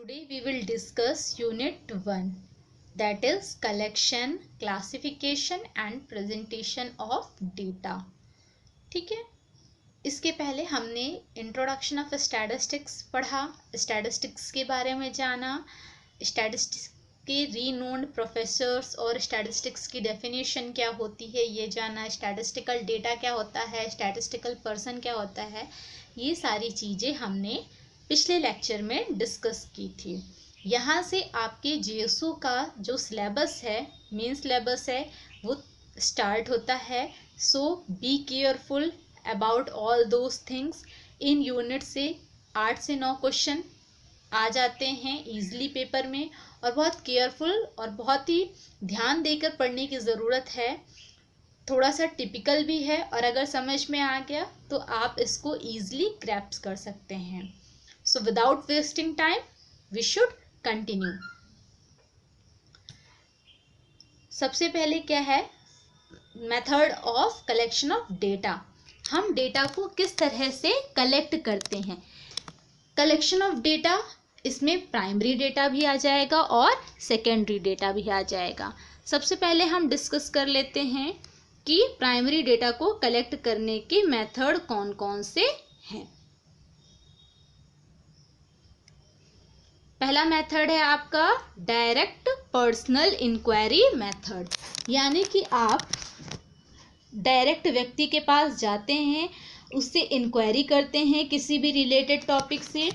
Today we will discuss Unit 1, that is collection, classification and presentation of data. ठीक है, इसके पहले हमने इंट्रोडक्शन ऑफ स्टैटिस्टिक्स पढ़ा, स्टैटिस्टिक्स के बारे में जाना, स्टैटिस्टिक्स के रीनोन्ड प्रोफेसर्स और स्टैटिस्टिक्स की डेफिनेशन क्या होती है ये जाना, स्टैटिस्टिकल डेटा क्या होता है, स्टैटिस्टिकल पर्सन क्या होता है, ये सारी चीज़ें हमने पिछले लेक्चर में डिस्कस की थी। यहाँ से आपके जेएसओ का जो सिलेबस है, मेन सिलेबस है, वो स्टार्ट होता है। So be careful about all those things. इन यूनिट से 8 से 9 क्वेश्चन आ जाते हैं इजीली पेपर में, और बहुत केयरफुल और बहुत ही ध्यान देकर पढ़ने की ज़रूरत है। थोड़ा सा टिपिकल भी है, और अगर समझ में आ गया तो आप इसको ईजिली ग्रैप्स कर सकते हैं। So without wasting time, we should continue. सबसे पहले क्या है, method of collection of data. हम डेटा को किस तरह से कलेक्ट करते हैं। कलेक्शन ऑफ डेटा, इसमें प्राइमरी डेटा भी आ जाएगा और सेकेंडरी डेटा भी आ जाएगा। सबसे पहले हम डिस्कस कर लेते हैं कि प्राइमरी डेटा को कलेक्ट करने के मेथड कौन कौन से हैं। पहला मेथड है आपका डायरेक्ट पर्सनल इंक्वायरी मेथड, यानी कि आप डायरेक्ट व्यक्ति के पास जाते हैं, उससे इंक्वायरी करते हैं किसी भी रिलेटेड टॉपिक से।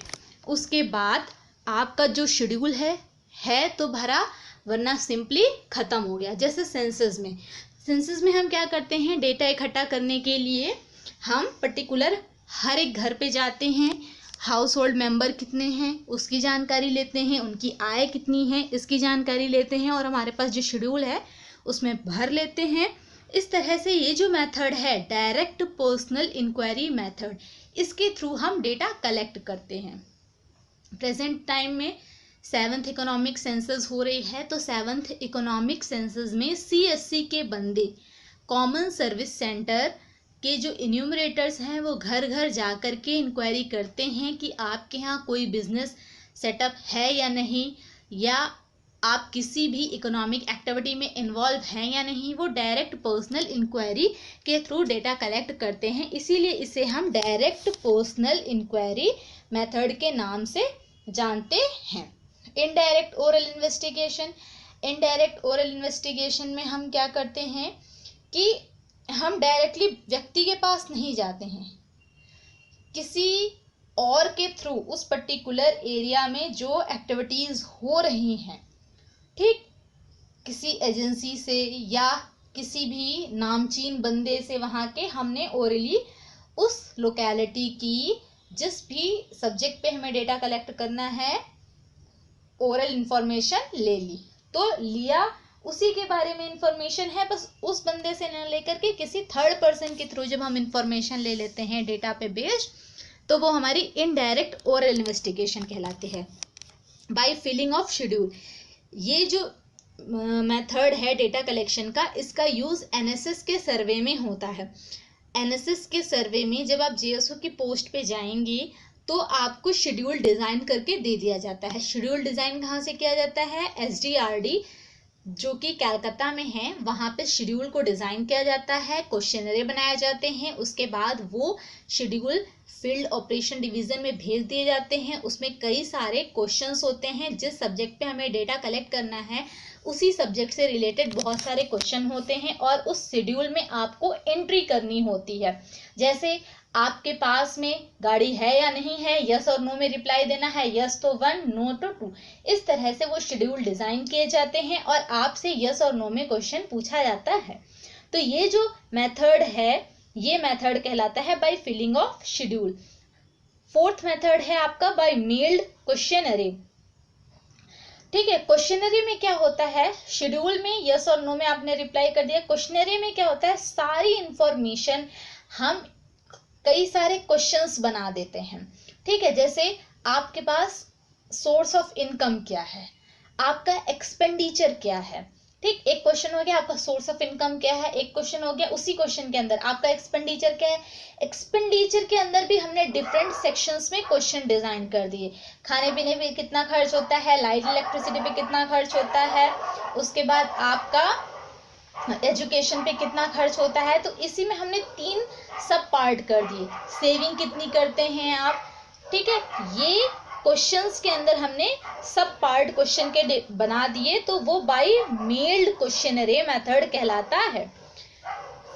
उसके बाद आपका जो शेड्यूल है तो भरा, वरना सिंपली ख़त्म हो गया। जैसे सेंसस में हम क्या करते हैं, डेटा इकट्ठा करने के लिए हम पर्टिकुलर हर एक घर पे जाते हैं, हाउस होल्ड मेंबर कितने हैं उसकी जानकारी लेते हैं, उनकी आय कितनी है इसकी जानकारी लेते हैं, और हमारे पास जो शेड्यूल है उसमें भर लेते हैं। इस तरह से ये जो मेथड है डायरेक्ट पर्सनल इंक्वायरी मेथड, इसके थ्रू हम डेटा कलेक्ट करते हैं। प्रेजेंट टाइम में 7th इकोनॉमिक सेंसस हो रही है, तो 7th इकोनॉमिक सेंसस में CSC के बंदे कॉमन सर्विस सेंटर के जो इन्यूमरेटर्स हैं वो घर घर जा कर के इंक्वायरी करते हैं कि आपके यहाँ कोई बिजनेस सेटअप है या नहीं, या आप किसी भी इकोनॉमिक एक्टिविटी में इन्वॉल्व हैं या नहीं। वो डायरेक्ट पर्सनल इंक्वायरी के थ्रू डेटा कलेक्ट करते हैं, इसीलिए इसे हम डायरेक्ट पर्सनल इंक्वायरी मेथड के नाम से जानते हैं। Indirect oral investigation, indirect oral investigation में हम क्या करते हैं कि हम डायरेक्टली व्यक्ति के पास नहीं जाते हैं, किसी और के थ्रू उस पर्टिकुलर एरिया में जो एक्टिविटीज़ हो रही हैं, ठीक, किसी एजेंसी से या किसी भी नामचीन बंदे से वहाँ के हमने ओरली उस लोकेलिटी की जिस भी सब्जेक्ट पे हमें डेटा कलेक्ट करना है ओरल इंफॉर्मेशन ले ली, तो लिया, उसी के बारे में इंफॉर्मेशन है, बस उस बंदे से न लेकर के किसी थर्ड पर्सन के थ्रू जब हम इंफॉर्मेशन ले लेते हैं डेटा पे बेस्ड, तो वो हमारी इनडायरेक्ट ओरल इन्वेस्टिगेशन कहलाती है। बाय फिलिंग ऑफ शेड्यूल, ये जो मेथड है डेटा कलेक्शन का, इसका यूज़ NSS के सर्वे में होता है। NSS के सर्वे में जब आप JSO की पोस्ट पे जाएंगे तो आपको शेड्यूल डिज़ाइन करके दे दिया जाता है। शेड्यूल डिज़ाइन कहाँ से किया जाता है, SDRD जो कि कलकत्ता में है, वहाँ पे शेड्यूल को डिज़ाइन किया जाता है, क्वेश्चनरी बनाए जाते हैं, उसके बाद वो शेड्यूल फील्ड ऑपरेशन डिवीज़न में भेज दिए जाते हैं। उसमें कई सारे क्वेश्चंस होते हैं, जिस सब्जेक्ट पे हमें डेटा कलेक्ट करना है उसी सब्जेक्ट से रिलेटेड बहुत सारे क्वेश्चन होते हैं, और उस शेड्यूल में आपको एंट्री करनी होती है। जैसे आपके पास में गाड़ी है या नहीं है, यस और नो में रिप्लाई देना है, यस तो 1, नो तो 2। इस तरह से वो शेड्यूल डिज़ाइन किए जाते हैं और आपसे यस और नो में क्वेश्चन पूछा जाता है। तो ये जो मेथड है, ये मेथड कहलाता है by filling of schedule. 4th method है आपका बाय मेल्ड क्वेश्चनरी। ठीक है, क्वेश्चनरी में क्या होता है, शेड्यूल में यस और नो में आपने रिप्लाई कर दिया, क्वेश्चनरी में क्या होता है, सारी इंफॉर्मेशन हम कई सारे क्वेश्चंस बना देते हैं। ठीक है, जैसे आपके पास सोर्स ऑफ इनकम क्या है, आपका एक्सपेंडिचर क्या है, ठीक, एक क्वेश्चन हो गया आपका सोर्स ऑफ इनकम क्या है, एक क्वेश्चन हो गया उसी क्वेश्चन के अंदर आपका एक्सपेंडिचर क्या है। एक्सपेंडिचर के अंदर भी हमने डिफरेंट सेक्शंस में क्वेश्चन डिजाइन कर दिए। खाने पीने पे कितना खर्च होता है, लाइट इलेक्ट्रिसिटी पे कितना खर्च होता है, उसके बाद आपका एजुकेशन पे कितना खर्च होता है। तो इसी में हमने 3 सब पार्ट कर दिए। सेविंग कितनी करते हैं आप, ठीक है, ये क्वेश्चंस के अंदर हमने सब पार्ट क्वेश्चन के बना दिए, तो वो बाय मेल्ड क्वेश्चनरी मेथड कहलाता है।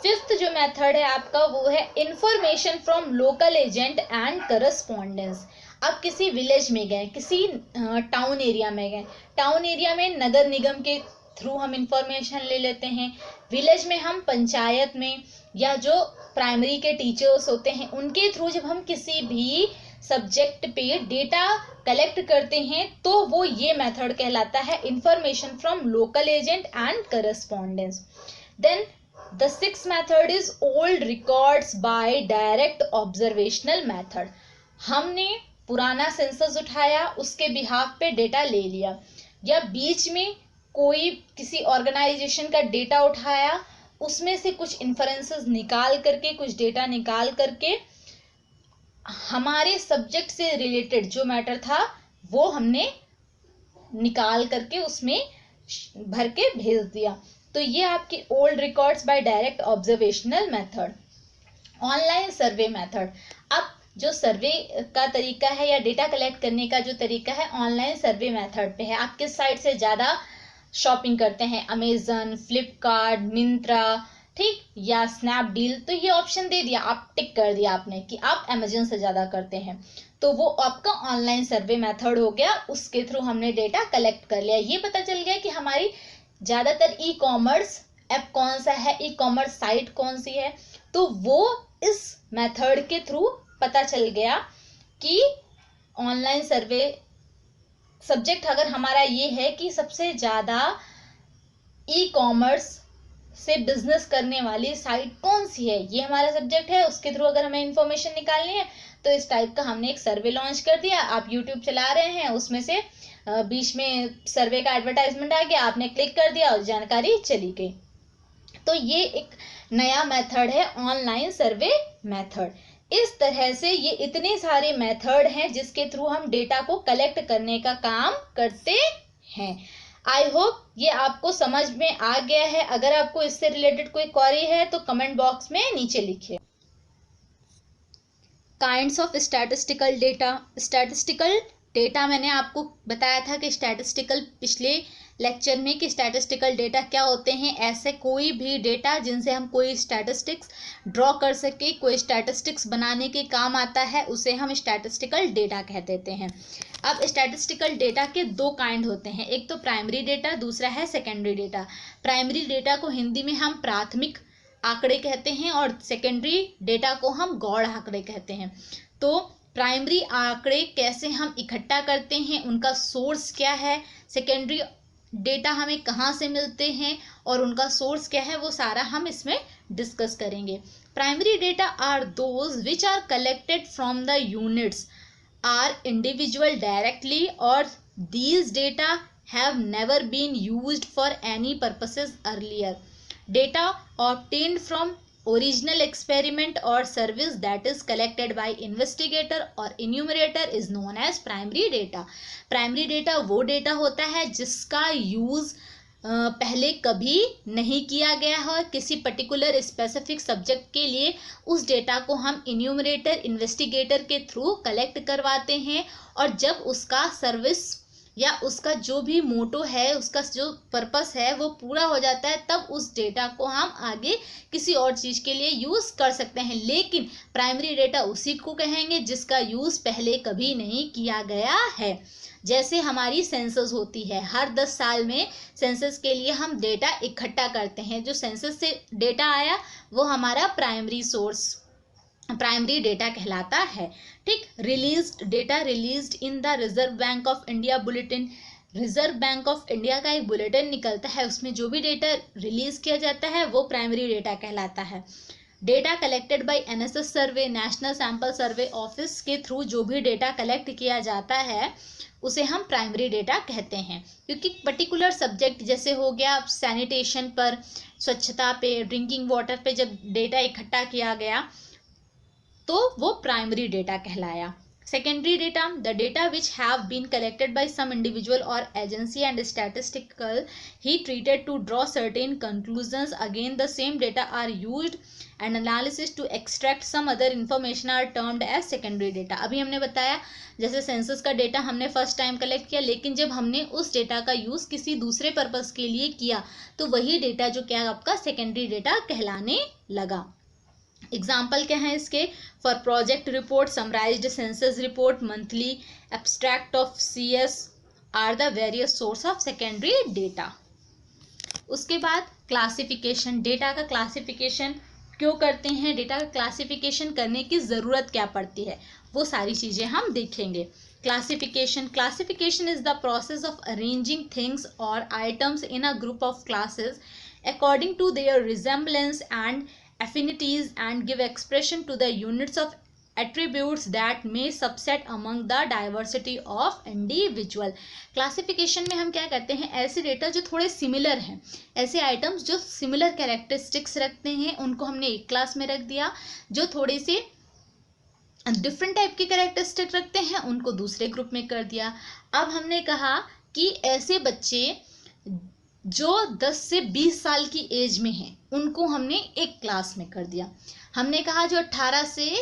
फिफ्थ जो मेथड है आपका वो है information from local agent and correspondence. आप किसी विलेज में गए, किसी टाउन एरिया में गए, टाउन एरिया में नगर निगम के थ्रू हम इंफॉर्मेशन ले लेते हैं, विलेज में हम पंचायत में या जो प्राइमरी के टीचर्स होते हैं उनके थ्रू जब हम किसी भी सब्जेक्ट पे डेटा कलेक्ट करते हैं तो वो ये मेथड कहलाता है information from local agent and correspondence. Then the sixth method is old records by direct observational method. हमने पुराना सेंसस उठाया, उसके बिहाफ पे डेटा ले लिया, या बीच में कोई किसी ऑर्गेनाइजेशन का डेटा उठाया, उसमें से कुछ इन्फरेंसेस निकाल करके, कुछ डेटा निकाल करके हमारे सब्जेक्ट से रिलेटेड जो मैटर था वो हमने निकाल करके उसमें भर के भेज दिया। तो ये आपकी old records by direct observational method. Online survey method, अब जो सर्वे का तरीका है या डेटा कलेक्ट करने का जो तरीका है ऑनलाइन सर्वे मेथड पे है। आप किस साइट से ज़्यादा शॉपिंग करते हैं, अमेजन, फ्लिपकार्ट, मिंत्रा, ठीक, या स्नैपडील, तो ये ऑप्शन दे दिया, आप टिक कर दिया आपने कि आप अमेजन से ज़्यादा करते हैं, तो वो आपका ऑनलाइन सर्वे मेथड हो गया। उसके थ्रू हमने डेटा कलेक्ट कर लिया, ये पता चल गया कि हमारी ज़्यादातर ई कॉमर्स ऐप कौन सा है, ई कॉमर्स साइट कौन सी है, तो वो इस मेथड के थ्रू पता चल गया कि ऑनलाइन सर्वे सब्जेक्ट अगर हमारा ये है कि सबसे ज़्यादा ई कॉमर्स से बिजनेस करने वाली साइट कौन सी है, ये हमारा सब्जेक्ट है, उसके थ्रू अगर हमें इंफॉर्मेशन निकालनी है तो इस टाइप का हमने एक सर्वे लॉन्च कर दिया। आप यूट्यूब चला रहे हैं, उसमें से बीच में सर्वे का एडवर्टाइजमेंट आ गया, आपने क्लिक कर दिया और जानकारी चली गई। तो ये एक नया मेथड है ऑनलाइन सर्वे मेथड। इस तरह से ये इतने सारे मेथड हैं जिसके थ्रू हम डेटा को कलेक्ट करने का काम करते हैं। आई होप ये आपको समझ में आ गया है। अगर आपको इससे रिलेटेड कोई क्वेरी है तो कमेंट बॉक्स में नीचे लिखिए। Kinds of statistical data. Statistical data मैंने आपको बताया था कि स्टैटिस्टिकल पिछले लेक्चर में कि स्टैटिस्टिकल डेटा क्या होते हैं। ऐसे कोई भी डेटा जिनसे हम कोई स्टैटिस्टिक्स ड्रॉ कर सके, कोई स्टैटिस्टिक्स बनाने के काम आता है, उसे हम स्टैटिस्टिकल डेटा कह देते हैं। अब स्टैटिस्टिकल डेटा के 2 काइंड होते हैं, एक तो प्राइमरी डेटा, दूसरा है सेकेंडरी डेटा। प्राइमरी डेटा को हिंदी में हम प्राथमिक आंकड़े कहते हैं और सेकेंडरी डेटा को हम गौड़ आंकड़े कहते हैं। तो प्राइमरी आंकड़े कैसे हम इकट्ठा करते हैं, उनका सोर्स क्या है, सेकेंडरी डेटा हमें कहाँ से मिलते हैं और उनका सोर्स क्या है, वो सारा हम इसमें डिस्कस करेंगे। Primary data are those which are collected from the units are individual directly और these data have never been used for any purposes earlier. Data obtained from original experiment or service that is collected by investigator or enumerator is known as primary data. Primary data वो data होता है जिसका use पहले कभी नहीं किया गया है, किसी पर्टिकुलर स्पेसिफिक सब्जेक्ट के लिए उस डेटा को हम इन्यूमरेटर इन्वेस्टिगेटर के थ्रू कलेक्ट करवाते हैं, और जब उसका सर्विस या उसका जो भी मोटो है, उसका जो पर्पस है वो पूरा हो जाता है, तब उस डेटा को हम आगे किसी और चीज़ के लिए यूज़ कर सकते हैं। लेकिन प्राइमरी डेटा उसी को कहेंगे जिसका यूज़ पहले कभी नहीं किया गया है। जैसे हमारी सेंसस होती है, हर 10 साल में सेंसस के लिए हम डेटा इकट्ठा करते हैं, जो सेंसस से डेटा आया वो हमारा प्राइमरी सोर्स, प्राइमरी डेटा कहलाता है। ठीक, released data released in the reserve bank of India bulletin. Reserve bank of India का एक बुलेटिन निकलता है, उसमें जो भी डेटा रिलीज किया जाता है वो प्राइमरी डेटा कहलाता है। Data collected by NSS survey, national sample survey office के थ्रू जो भी डेटा कलेक्ट किया जाता है उसे हम प्राइमरी डेटा कहते हैं, क्योंकि पर्टिकुलर सब्जेक्ट जैसे हो गया सैनिटेशन पर, स्वच्छता पे, ड्रिंकिंग वाटर पे जब डेटा इकट्ठा किया गया तो वो प्राइमरी डेटा कहलाया। Secondary data, the data which have been collected by some individual और agency and statistically treated to draw certain conclusions, again the same data are used and analysis to extract some other information are termed as secondary data. अभी हमने बताया जैसे census का data हमने first time collect किया, लेकिन जब हमने उस डेटा का यूज किसी दूसरे पर्पस के लिए किया तो वही डेटा जो क्या आपका सेकेंडरी डेटा कहलाने लगा। एग्जाम्पल क्या है इसके, for project report, summarised census report, monthly abstract of CS are the various source of secondary data. उसके बाद क्लासिफिकेशन, डेटा का क्लासिफिकेशन क्यों करते हैं, डेटा का क्लासिफिकेशन करने की ज़रूरत क्या पड़ती है, वो सारी चीज़ें हम देखेंगे। Classification, classification is the process of arranging things और items in a group of classes according to their resemblance and affinities and give expression to the units of attributes that may subset among the diversity of individual। Classification में हम क्या करते हैं, ऐसे data जो थोड़े similar हैं, ऐसे आइटम्स जो सिमिलर कैरेक्टरिस्टिक्स रखते हैं उनको हमने एक क्लास में रख दिया, जो थोड़े से डिफरेंट टाइप के कैरेक्टरिस्टिक रखते हैं उनको दूसरे ग्रुप में कर दिया। अब हमने कहा कि ऐसे बच्चे जो 10 से 20 साल की एज में हैं उनको हमने एक क्लास में कर दिया। हमने कहा जो 18 से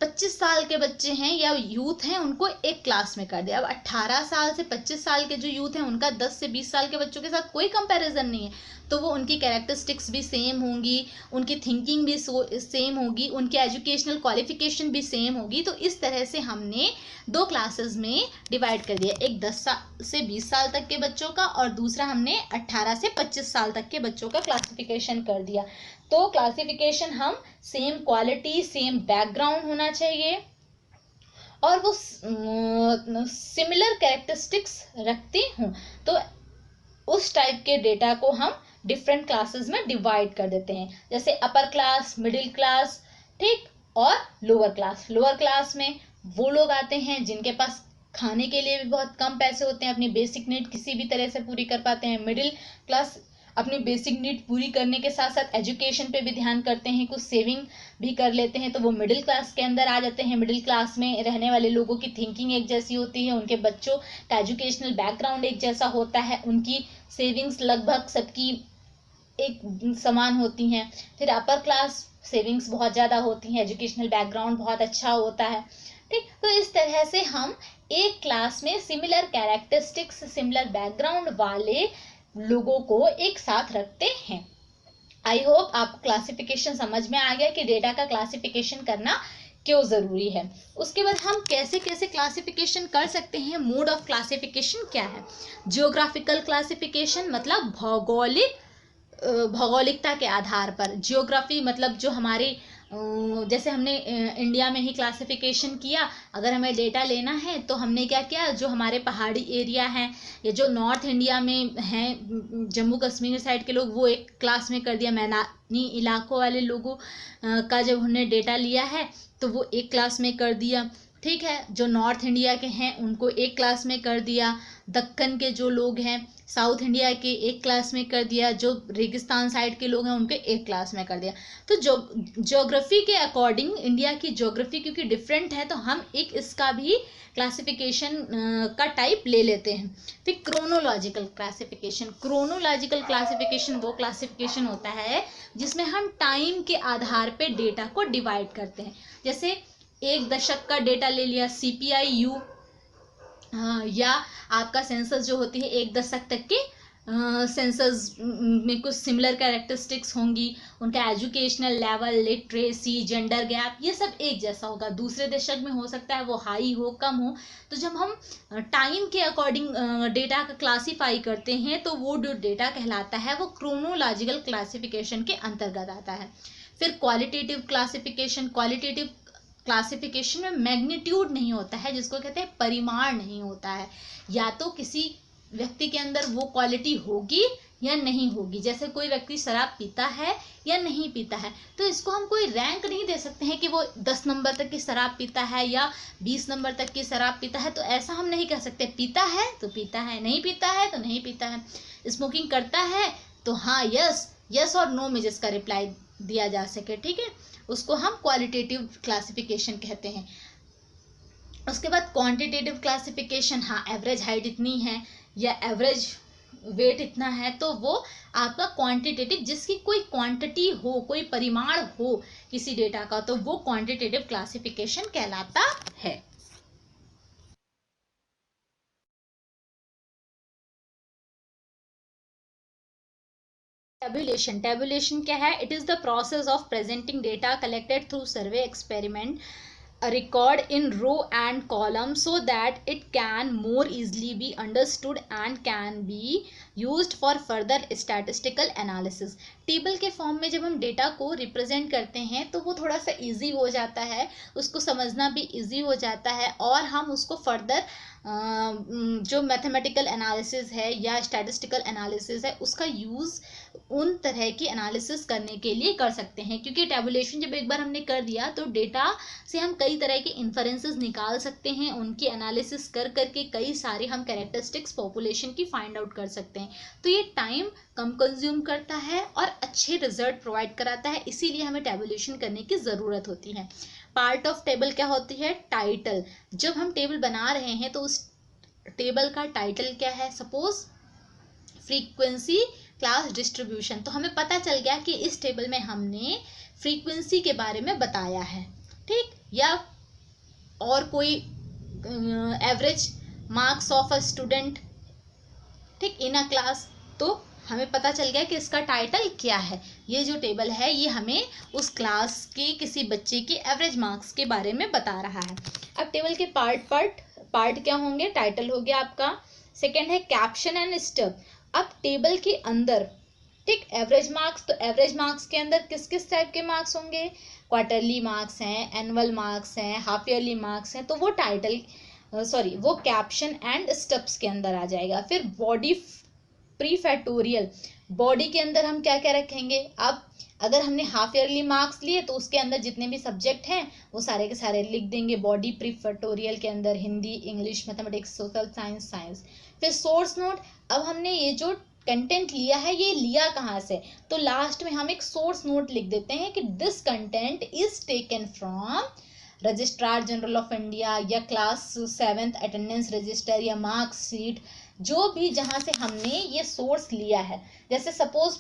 25 साल के बच्चे हैं या यूथ हैं उनको एक क्लास में कर दिया। अब 18 साल से 25 साल के जो यूथ हैं उनका 10 से 20 साल के बच्चों के साथ कोई कंपैरिजन नहीं है, तो वो उनकी कैरेक्टरिस्टिक्स भी सेम होंगी, उनकी थिंकिंग भी सेम होगी, उनकी एजुकेशनल क्वालिफिकेशन भी सेम होगी। तो इस तरह से हमने दो क्लासेस में डिवाइड कर दिया, एक 10 से 20 साल तक के बच्चों का और दूसरा हमने 18 से 25 साल तक के बच्चों का क्लासिफिकेशन कर दिया। तो क्लासिफिकेशन हम सेम क्वालिटी, सेम बैकग्राउंड होना चाहिए और वो सिमिलर कैरेक्टरिस्टिक्स रखती हूँ, तो उस टाइप के डेटा को हम डिफरेंट क्लासेस में डिवाइड कर देते हैं, जैसे अपर क्लास, मिडिल क्लास, ठीक, और लोअर क्लास। लोअर क्लास में वो लोग आते हैं जिनके पास खाने के लिए भी बहुत कम पैसे होते हैं, अपनी बेसिक नीड किसी भी तरह से पूरी कर पाते हैं। मिडिल क्लास अपनी बेसिक नीड पूरी करने के साथ साथ एजुकेशन पे भी ध्यान करते हैं, कुछ सेविंग भी कर लेते हैं, तो वो मिडिल क्लास के अंदर आ जाते हैं। मिडिल क्लास में रहने वाले लोगों की थिंकिंग एक जैसी होती है, उनके बच्चों का एजुकेशनल बैकग्राउंड एक जैसा होता है, उनकी सेविंग्स लगभग सबकी एक समान होती हैं। फिर अपर क्लास सेविंग्स बहुत ज़्यादा होती हैं, एजुकेशनल बैकग्राउंड बहुत अच्छा होता है, ठीक। तो इस तरह से हम एक क्लास में सिमिलर कैरेक्टरिस्टिक्स, सिमिलर बैकग्राउंड वाले लोगों को एक साथ रखते हैं। आई होप आपको क्लासिफिकेशन समझ में आ गया कि डेटा का क्लासिफिकेशन करना क्यों जरूरी है। उसके बाद हम कैसे कैसे क्लासिफिकेशन कर सकते हैं, मोड ऑफ क्लासिफिकेशन क्या है। जियोग्राफिकल क्लासिफिकेशन मतलब भौगोलिकता के आधार पर। जियोग्राफी मतलब जो हमारी जैसे हमने इंडिया में ही क्लासिफिकेशन किया, अगर हमें डेटा लेना है तो हमने क्या किया, जो हमारे पहाड़ी एरिया हैं या जो नॉर्थ इंडिया में हैं, जम्मू कश्मीर साइड के लोग, वो एक क्लास में कर दिया। मैदानी इलाकों वाले लोगों का जब हमने डेटा लिया है तो वो एक क्लास में कर दिया, ठीक है। जो नॉर्थ इंडिया के हैं उनको एक क्लास में कर दिया, दक्कन के जो लोग हैं साउथ इंडिया के एक क्लास में कर दिया, जो रेगिस्तान साइड के लोग हैं उनके एक क्लास में कर दिया। तो ज्योग्राफी के अकॉर्डिंग, इंडिया की ज्योग्राफी क्योंकि डिफरेंट है तो हम एक इसका भी क्लासिफिकेशन का टाइप ले लेते हैं। फिर क्रोनोलॉजिकल क्लासिफिकेशन। क्रोनोलॉजिकल क्लासिफिकेशन वो क्लासिफिकेशन होता है जिसमें हम टाइम के आधार पे डेटा को डिवाइड करते हैं। जैसे एक दशक का डेटा ले लिया, CPI-U, या आपका सेंसस जो होती है एक दशक तक के सेंसस में कुछ सिमिलर कैरेक्टरिस्टिक्स होंगी, उनका educational level, literacy, gender gap, ये सब एक जैसा होगा। दूसरे दशक में हो सकता है वो हाई हो, कम हो। तो जब हम टाइम के अकॉर्डिंग डेटा का क्लासीफाई करते हैं तो वो जो डेटा कहलाता है वो क्रोनोलॉजिकल क्लासिफिकेशन के अंतर्गत आता है। फिर क्वालिटेटिव क्लासिफिकेशन। क्वालिटेटिव क्लासिफिकेशन में मैग्नीट्यूड नहीं होता है, जिसको कहते हैं परिमाण नहीं होता है, या तो किसी व्यक्ति के अंदर वो क्वालिटी होगी या नहीं होगी। जैसे कोई व्यक्ति शराब पीता है या नहीं पीता है, तो इसको हम कोई रैंक नहीं दे सकते हैं कि वो 10 नंबर तक की शराब पीता है या 20 नंबर तक की शराब पीता है। तो ऐसा हम नहीं कह सकते, पीता है तो पीता है, नहीं पीता है तो नहीं पीता है। स्मोकिंग करता है तो हाँ, यस और नो में जिसका रिप्लाई दिया जा सके, ठीक है, उसको हम क्वालिटेटिव क्लासिफिकेशन कहते हैं। उसके बाद क्वांटिटेटिव क्लासिफिकेशन, हाँ एवरेज हाइट इतनी है या एवरेज वेट इतना है, तो वो आपका क्वांटिटेटिव, जिसकी कोई क्वांटिटी हो, कोई परिमाण हो किसी डेटा का, तो वो क्वांटिटेटिव क्लासिफिकेशन कहलाता है। टेबुलेशन क्या है? It is the process of presenting data collected through survey experiment a record in row and column so that it can more easily be understood and can be used for further statistical analysis। Table के form में जब हम data को represent करते हैं तो वो थोड़ा सा इजी हो जाता है, उसको समझना भी इजी हो जाता है, और हम उसको फर्दर जो मैथमेटिकल एनालिसिस है या स्टैटिस्टिकल एनालिसिस है उसका यूज़ उन तरह की एनालिसिस करने के लिए कर सकते हैं। क्योंकि टेबुलेशन जब एक बार हमने कर दिया तो डेटा से हम कई तरह के इन्फरेंसेस निकाल सकते हैं, उनकी एनालिसिस कर करके कई सारे हम कैरेक्टरिस्टिक्स पॉपुलेशन की फाइंड आउट कर सकते हैं। तो ये टाइम कम कंज्यूम करता है और अच्छे रिजल्ट प्रोवाइड कराता है, इसीलिए हमें टेबुलेशन करने की ज़रूरत होती है। पार्ट ऑफ टेबल क्या होती है? टाइटल। जब हम टेबल बना रहे हैं तो उस टेबल का टाइटल क्या है? सपोज फ्रीक्वेंसी क्लास डिस्ट्रीब्यूशन, तो हमें पता चल गया कि इस टेबल में हमने फ्रीक्वेंसी के बारे में बताया है, ठीक, या और कोई average marks of a student, ठीक, इन अ क्लास। तो हमें पता चल गया कि इसका टाइटल क्या है। ये जो टेबल है ये हमें उस क्लास के किसी बच्चे के एवरेज मार्क्स के बारे में बता रहा है। अब टेबल के पार्ट क्या होंगे? टाइटल हो गया आपका। सेकंड है कैप्शन एंड स्टब। अब टेबल के अंदर, ठीक, एवरेज मार्क्स, तो एवरेज मार्क्स के अंदर किस किस टाइप के मार्क्स होंगे? क्वार्टरली मार्क्स हैं, एनुअल मार्क्स हैं, हाफ ईयरली मार्क्स हैं, तो वो वो कैप्शन एंड स्टब्स के अंदर आ जाएगा। फिर बॉडी प्रीफैक्टोरियल, बॉडी के अंदर हम क्या क्या रखेंगे? अब अगर हमने हाफ ईयरली मार्क्स लिए तो उसके अंदर जितने भी सब्जेक्ट हैं वो सारे के सारे लिख देंगे बॉडी प्रीफैक्टोरियल के अंदर, Hindi, English, mathematics, social science. फिर सोर्स नोट, अब हमने ये जो कंटेंट लिया है ये लिया कहाँ से? तो लास्ट में हम एक सोर्स नोट लिख देते हैं कि this content is taken from registrar general of India या क्लास 7th अटेंडेंस रजिस्टर या मार्कशीट, जो भी जहाँ से हमने ये सोर्स लिया है। जैसे सपोज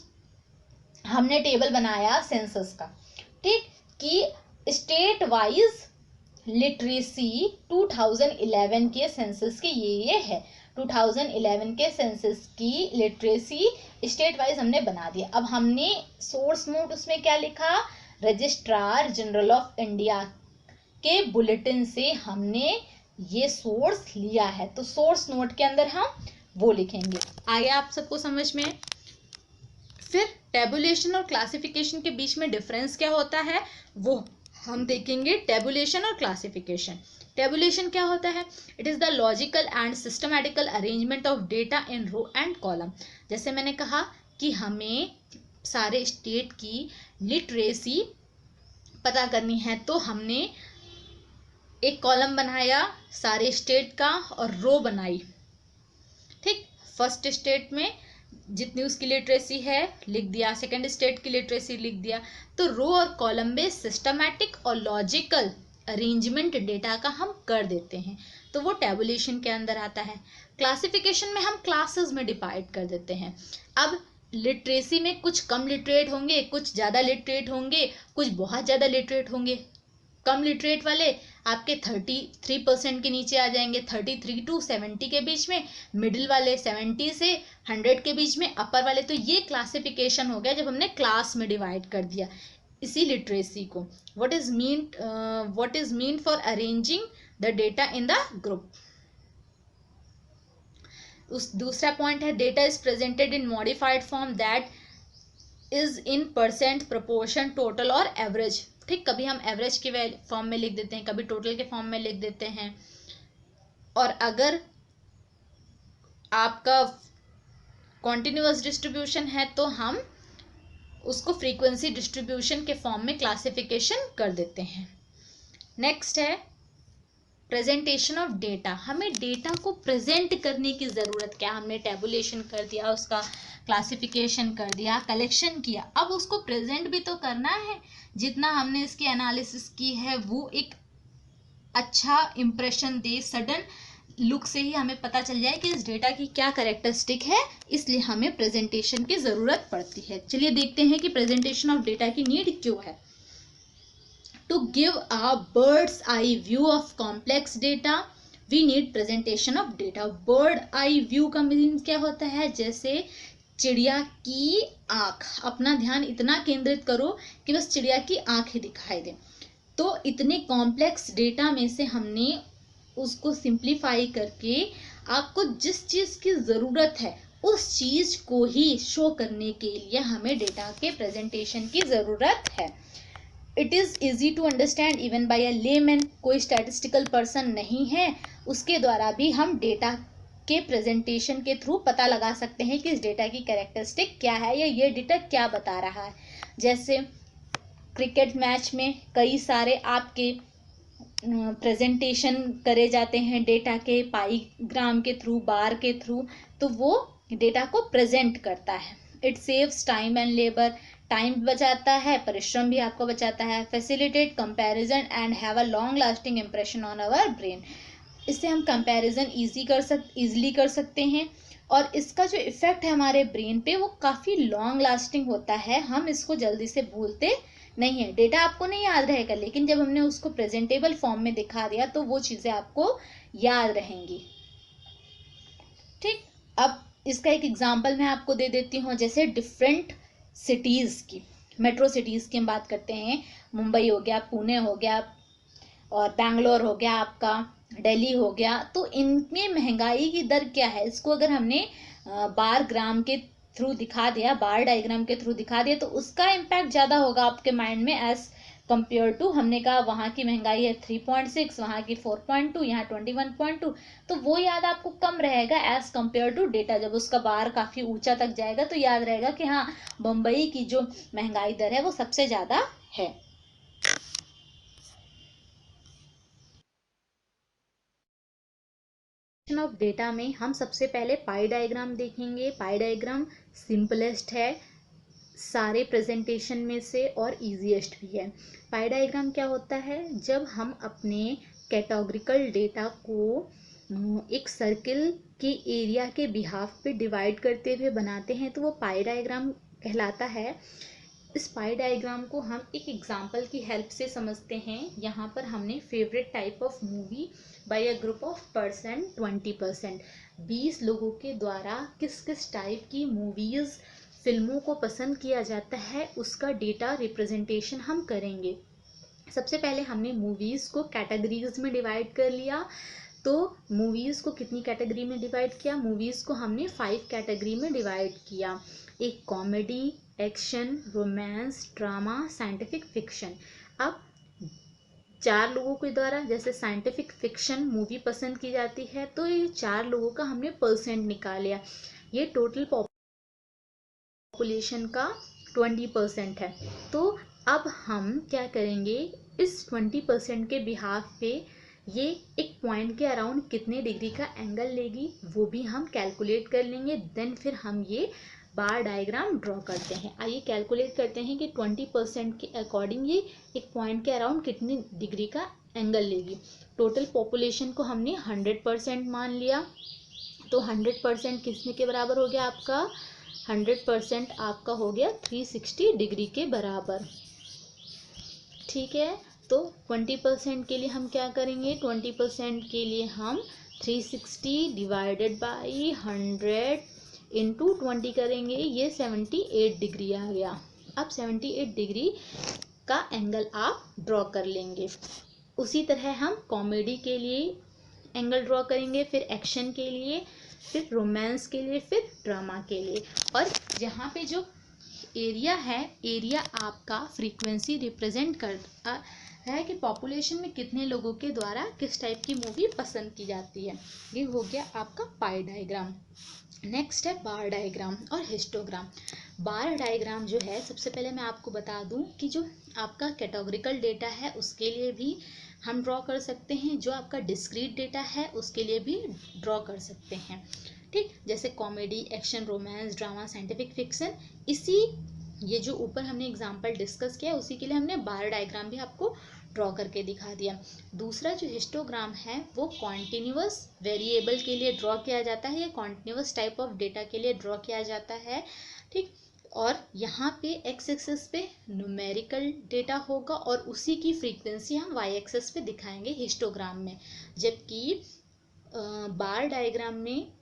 हमने टेबल बनाया सेंसस का, ठीक, कि स्टेट वाइज लिटरेसी 2011 के सेंसस के ये है, 2011 के सेंसस की लिटरेसी स्टेट वाइज हमने बना दिया। अब हमने सोर्स नोट उसमें क्या लिखा? रजिस्ट्रार जनरल ऑफ इंडिया के बुलेटिन से हमने ये सोर्स लिया है, तो सोर्स नोट के अंदर हम वो लिखेंगे। आगे आप सबको समझ में? फिर टेबुलेशन और क्लासिफिकेशन के बीच में डिफरेंस क्या होता है वो हम देखेंगे। टेबुलेशन और क्लासिफिकेशन। टेबुलेशन क्या होता है? It is the logical and systematical arrangement of data in row and column. जैसे मैंने कहा कि हमें सारे स्टेट की लिटरेसी पता करनी है, तो हमने एक कॉलम बनाया सारे स्टेट का और रो बनाई, ठीक, फर्स्ट स्टेट में जितनी उसकी लिटरेसी है लिख दिया, सेकंड स्टेट की लिटरेसी लिख दिया। तो रो और कॉलम में सिस्टमैटिक और लॉजिकल अरेंजमेंट डेटा का हम कर देते हैं, तो वो टेबुलेशन के अंदर आता है। क्लासिफिकेशन में हम क्लासेस में डिवाइड कर देते हैं। अब लिटरेसी में कुछ कम लिटरेट होंगे, कुछ ज़्यादा लिटरेट होंगे, कुछ बहुत ज़्यादा लिटरेट होंगे। कम लिटरेट वाले आपके 33% के नीचे आ जाएंगे, 33 to 70 के बीच में, मिडिल वाले 70 से 100 के बीच में, अपर वाले। तो ये क्लासिफिकेशन हो गया जब हमने क्लास में डिवाइड कर दिया इसी लिटरेसी को। What is mean for arranging the data in the group. उस दूसरा पॉइंट है data is presented in modified form that is in percent, proportion, total और एवरेज, ठीक, कभी हम एवरेज के फॉर्म में लिख देते हैं, कभी टोटल के फॉर्म में लिख देते हैं। और अगर आपका कॉन्टिन्यूअस डिस्ट्रीब्यूशन है तो हम उसको फ्रीक्वेंसी डिस्ट्रीब्यूशन के फॉर्म में क्लासिफिकेशन कर देते हैं। नेक्स्ट है प्रेजेंटेशन ऑफ डेटा। हमें डेटा को प्रेजेंट करने की ज़रूरत क्या, हमने टेबुलेशन कर दिया, उसका क्लासिफिकेशन कर दिया, कलेक्शन किया, अब उसको प्रेजेंट भी तो करना है। जितना हमने इसकी एनालिसिस की है वो एक अच्छा इम्प्रेशन दे, सडन लुक से ही हमें पता चल जाए कि इस डेटा की क्या कैरेक्टरिस्टिक है, इसलिए हमें प्रेजेंटेशन की ज़रूरत पड़ती है। चलिए देखते हैं कि प्रेजेंटेशन ऑफ डेटा की नीड क्यों है। To give a bird's eye view of complex data, we need presentation of data. Bird eye view का मीनिंग क्या होता है, जैसे चिड़िया की आँख, अपना ध्यान इतना केंद्रित करो कि बस चिड़िया की आँख ही दिखाई दे। तो इतने कॉम्प्लेक्स डेटा में से हमने उसको सिंप्लीफाई करके आपको जिस चीज़ की ज़रूरत है उस चीज़ को ही शो करने के लिए हमें डेटा के प्रेजेंटेशन की ज़रूरत है। It is easy to understand even by a layman. कोई स्टैटिस्टिकल पर्सन नहीं है, उसके द्वारा भी हम डेटा के प्रेजेंटेशन के थ्रू पता लगा सकते हैं कि इस डेटा की कैरेक्टरिस्टिक क्या है या ये डेटा क्या बता रहा है। जैसे क्रिकेट मैच में कई सारे आपके प्रेजेंटेशन करे जाते हैं डेटा के, पाईग्राम के थ्रू, बार के थ्रू, तो वो डेटा को प्रेजेंट करता है। It saves time and labour, time बचाता है, परिश्रम भी आपको बचाता है। Facilitate comparison and have a long lasting impression on our brain. इससे हम कंपैरिजन ईजिली कर सकते हैं और इसका जो इफेक्ट है हमारे ब्रेन पे वो काफ़ी लॉन्ग लास्टिंग होता है, हम इसको जल्दी से भूलते नहीं है। डेटा आपको नहीं याद रहेगा, लेकिन जब हमने उसको प्रेजेंटेबल फॉर्म में दिखा दिया तो वो चीज़ें आपको याद रहेंगी। ठीक, अब इसका एक एग्जांपल मैं आपको दे देती हूँ। जैसे डिफरेंट सिटीज़ की, मेट्रो सिटीज़ की हम बात करते हैं, मुंबई हो गया, पुणे हो गया और बैंगलोर हो गया, आपका दिल्ली हो गया, तो इनमें महंगाई की दर क्या है, इसको अगर हमने बार ग्राम के थ्रू दिखा दिया, बार डायग्राम के थ्रू दिखा दिया, तो उसका इम्पैक्ट ज़्यादा होगा आपके माइंड में एज कंपेयर टू, हमने कहा वहाँ की महंगाई है 3.6, वहाँ की 4.2, यहाँ 21.2, तो वो याद आपको कम रहेगा एज कंपेयर टू डेटा। जब उसका बार काफ़ी ऊंचा तक जाएगा तो याद रहेगा कि हाँ, बम्बई की जो महंगाई दर है वो सबसे ज़्यादा है। ऑफ डेटा में हम सबसे पहले पाई डायग्राम देखेंगे। पाई डायग्राम सिंपलेस्ट है सारे प्रेजेंटेशन में से और इजीएस्ट भी है। पाई डायग्राम क्या होता है, जब हम अपने कैटेगोरिकल डेटा को एक सर्किल के एरिया के बिहाफ पे डिवाइड करते हुए बनाते हैं तो वो पाई डायग्राम कहलाता है। इस पाई डायग्राम को हम एक एग्जाम्पल की हेल्प से समझते हैं। यहाँ पर हमने favourite type of movie by a group of person 20%, 20 लोगों के द्वारा किस किस टाइप की मूवीज़, फिल्मों को पसंद किया जाता है, उसका डेटा रिप्रेजेंटेशन हम करेंगे। सबसे पहले हमने मूवीज़ को कैटेगरीज में डिवाइड कर लिया। तो मूवीज़ को कितनी कैटेगरी में डिवाइड किया, मूवीज़ को हमने 5 कैटेगरी में डिवाइड किया। एक comedy, action, romance, drama, scientific fiction. अब 4 लोगों के द्वारा जैसे साइंटिफिक फिक्शन मूवी पसंद की जाती है तो ये 4 लोगों का हमने परसेंट निकाल लिया। ये टोटल पॉपुलेशन का 20% है। तो अब हम क्या करेंगे, इस 20% के बिहाफ पे ये एक पॉइंट के अराउंड कितने डिग्री का एंगल लेगी वो भी हम कैलकुलेट कर लेंगे। देन फिर हम ये बार डायग्राम ड्रॉ करते हैं। आइए कैलकुलेट करते हैं कि 20% के अकॉर्डिंग ये एक पॉइंट के अराउंड कितनी डिग्री का एंगल लेगी। टोटल पॉपुलेशन को हमने 100% मान लिया, तो 100% किसने के बराबर हो गया आपका, 100% आपका हो गया 360 डिग्री के बराबर। ठीक है, तो 20% के लिए हम क्या करेंगे, 20% के लिए हम 360 डिवाइडेड बाई 100 इंटू 20 करेंगे, ये 78 डिग्री आ गया। अब 78 डिग्री का एंगल आप ड्रॉ कर लेंगे। उसी तरह हम कॉमेडी के लिए एंगल ड्रॉ करेंगे, फिर एक्शन के लिए, फिर रोमांस के लिए, फिर ड्रामा के लिए। और यहाँ पे जो एरिया है, एरिया आपका फ्रीक्वेंसी रिप्रेजेंट कर है कि पॉपुलेशन में कितने लोगों के द्वारा किस टाइप की मूवी पसंद की जाती है। ये हो गया आपका पाई डायग्राम। नेक्स्ट है बार डायग्राम और हिस्टोग्राम। बार डायग्राम जो है, सबसे पहले मैं आपको बता दूं कि जो आपका कैटेगोरिकल डेटा है उसके लिए भी हम ड्रॉ कर सकते हैं, जो आपका डिस्क्रीट डेटा है उसके लिए भी ड्रॉ कर सकते हैं। ठीक, जैसे comedy, action, romance, drama, scientific fiction, इसी ये जो ऊपर हमने एग्जाम्पल डिस्कस किया उसी के लिए हमने बार डायग्राम भी आपको ड्रॉ करके दिखा दिया। दूसरा जो हिस्टोग्राम है वो कॉन्टिन्यूअस वेरिएबल के लिए ड्रॉ किया जाता है या कॉन्टिन्यूअस टाइप ऑफ डेटा के लिए ड्रॉ किया जाता है। ठीक, और यहाँ पे एक्स एक्सिस पे न्यूमेरिकल डेटा होगा और उसी की फ्रीक्वेंसी हम वाई एक्सिस पे दिखाएंगे हिस्टोग्राम में, जबकि बार डायग्राम में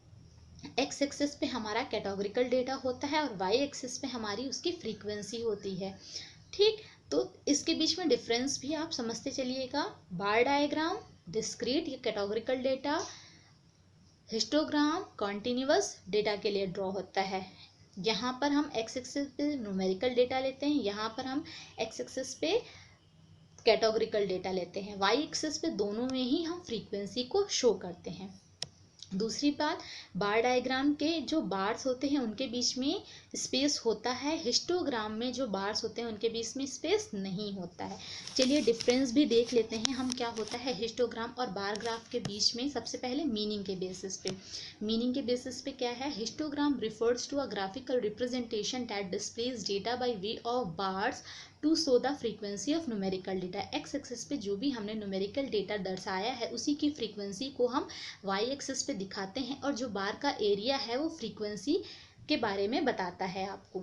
एक्स एक्सिस पे हमारा कैटेगोरिकल डेटा होता है और वाई एक्सिस पे हमारी उसकी फ्रीक्वेंसी होती है। ठीक, तो इसके बीच में डिफरेंस भी आप समझते चलिएगा। बार डायग्राम डिस्क्रीट या categorical data, histogram continuous data के लिए ड्रॉ होता है। यहाँ पर हम एक्स एक्सिस पे न्यूमेरिकल डेटा लेते हैं, यहाँ पर हम एक्स एक्सिस पे कैटेगोरिकल डेटा लेते हैं। वाई एक्सिस पे दोनों में ही हम फ्रीक्वेंसी को शो करते हैं। दूसरी बात, बार डायग्राम के जो बार्स होते हैं उनके बीच में स्पेस होता है, हिस्टोग्राम में जो बार्स होते हैं उनके बीच में स्पेस नहीं होता है। चलिए डिफरेंस भी देख लेते हैं हम क्या होता है हिस्टोग्राम और बार ग्राफ के बीच में। सबसे पहले मीनिंग के बेसिस पे, मीनिंग के बेसिस पे क्या है, histogram refers to a graphical representation that displays data by way of bars to show the frequency of numerical data. X axis पे जो भी हमने न्यूमेरिकल डेटा दर्शाया है उसी की फ्रीक्वेंसी को हम वाई एक्सिस पे दिखाते हैं, और जो बार का एरिया है वो फ्रीक्वेंसी के बारे में बताता है आपको।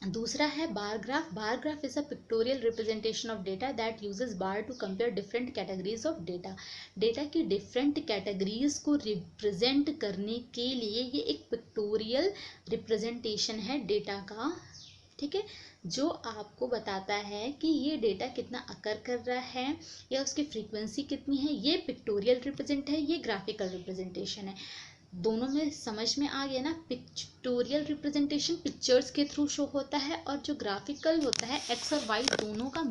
दूसरा है bar graph. Bar graph is a pictorial representation of data that uses bar to compare different categories of data. Data की डिफरेंट कैटेगरीज को रिप्रेजेंट करने के लिए ये एक पिक्टोरियल रिप्रेजेंटेशन है डेटा का। ठीक है, जो आपको बताता है कि ये डेटा कितना अकर कर रहा है या उसकी फ्रीक्वेंसी कितनी है। ये पिक्टोरियल रिप्रेजेंट है, ये ग्राफिकल रिप्रेजेंटेशन है। दोनों में समझ में आ गया ना। पिक्टोरियल रिप्रेजेंटेशन पिक्चर्स के थ्रू शो होता है और जो ग्राफिकल होता है एक्स और वाई दोनों का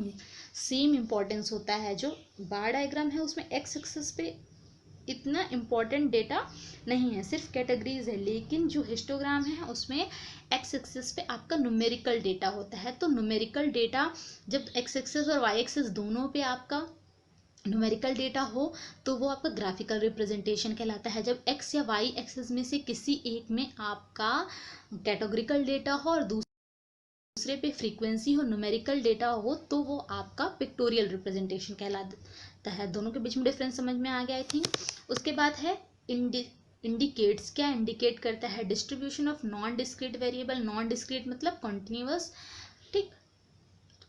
सेम इम्पोर्टेंस होता है। जो बार डायग्राम है उसमें एक्स एक्सिस पे इतना इम्पोर्टेंट डेटा नहीं है, सिर्फ कैटेगरीज है, लेकिन जो हिस्टोग्राम है उसमें एक्स एक्सिस पे आपका न्यूमेरिकल डेटा होता है। तो न्यूमेरिकल डेटा जब एक्स एक्सिस और वाई एक्सिस दोनों पे आपका न्यूमेरिकल डेटा हो तो वो आपका ग्राफिकल रिप्रेजेंटेशन कहलाता है। जब एक्स या वाई एक्सिस में से किसी एक में आपका कैटेगोरिकल डेटा हो और दूसरे पे फ्रीक्वेंसी हो, न्यूमेरिकल डेटा हो, तो वो आपका पिक्टोरियल रिप्रेजेंटेशन कहलाता है। दोनों के बीच में डिफरेंस समझ में आ गया आई थिंक। उसके बाद है इंडिकेट्स। क्या इंडिकेट करता है, distribution of non discrete variable. Non discrete मतलब कॉन्टिन्यूअस। ठीक,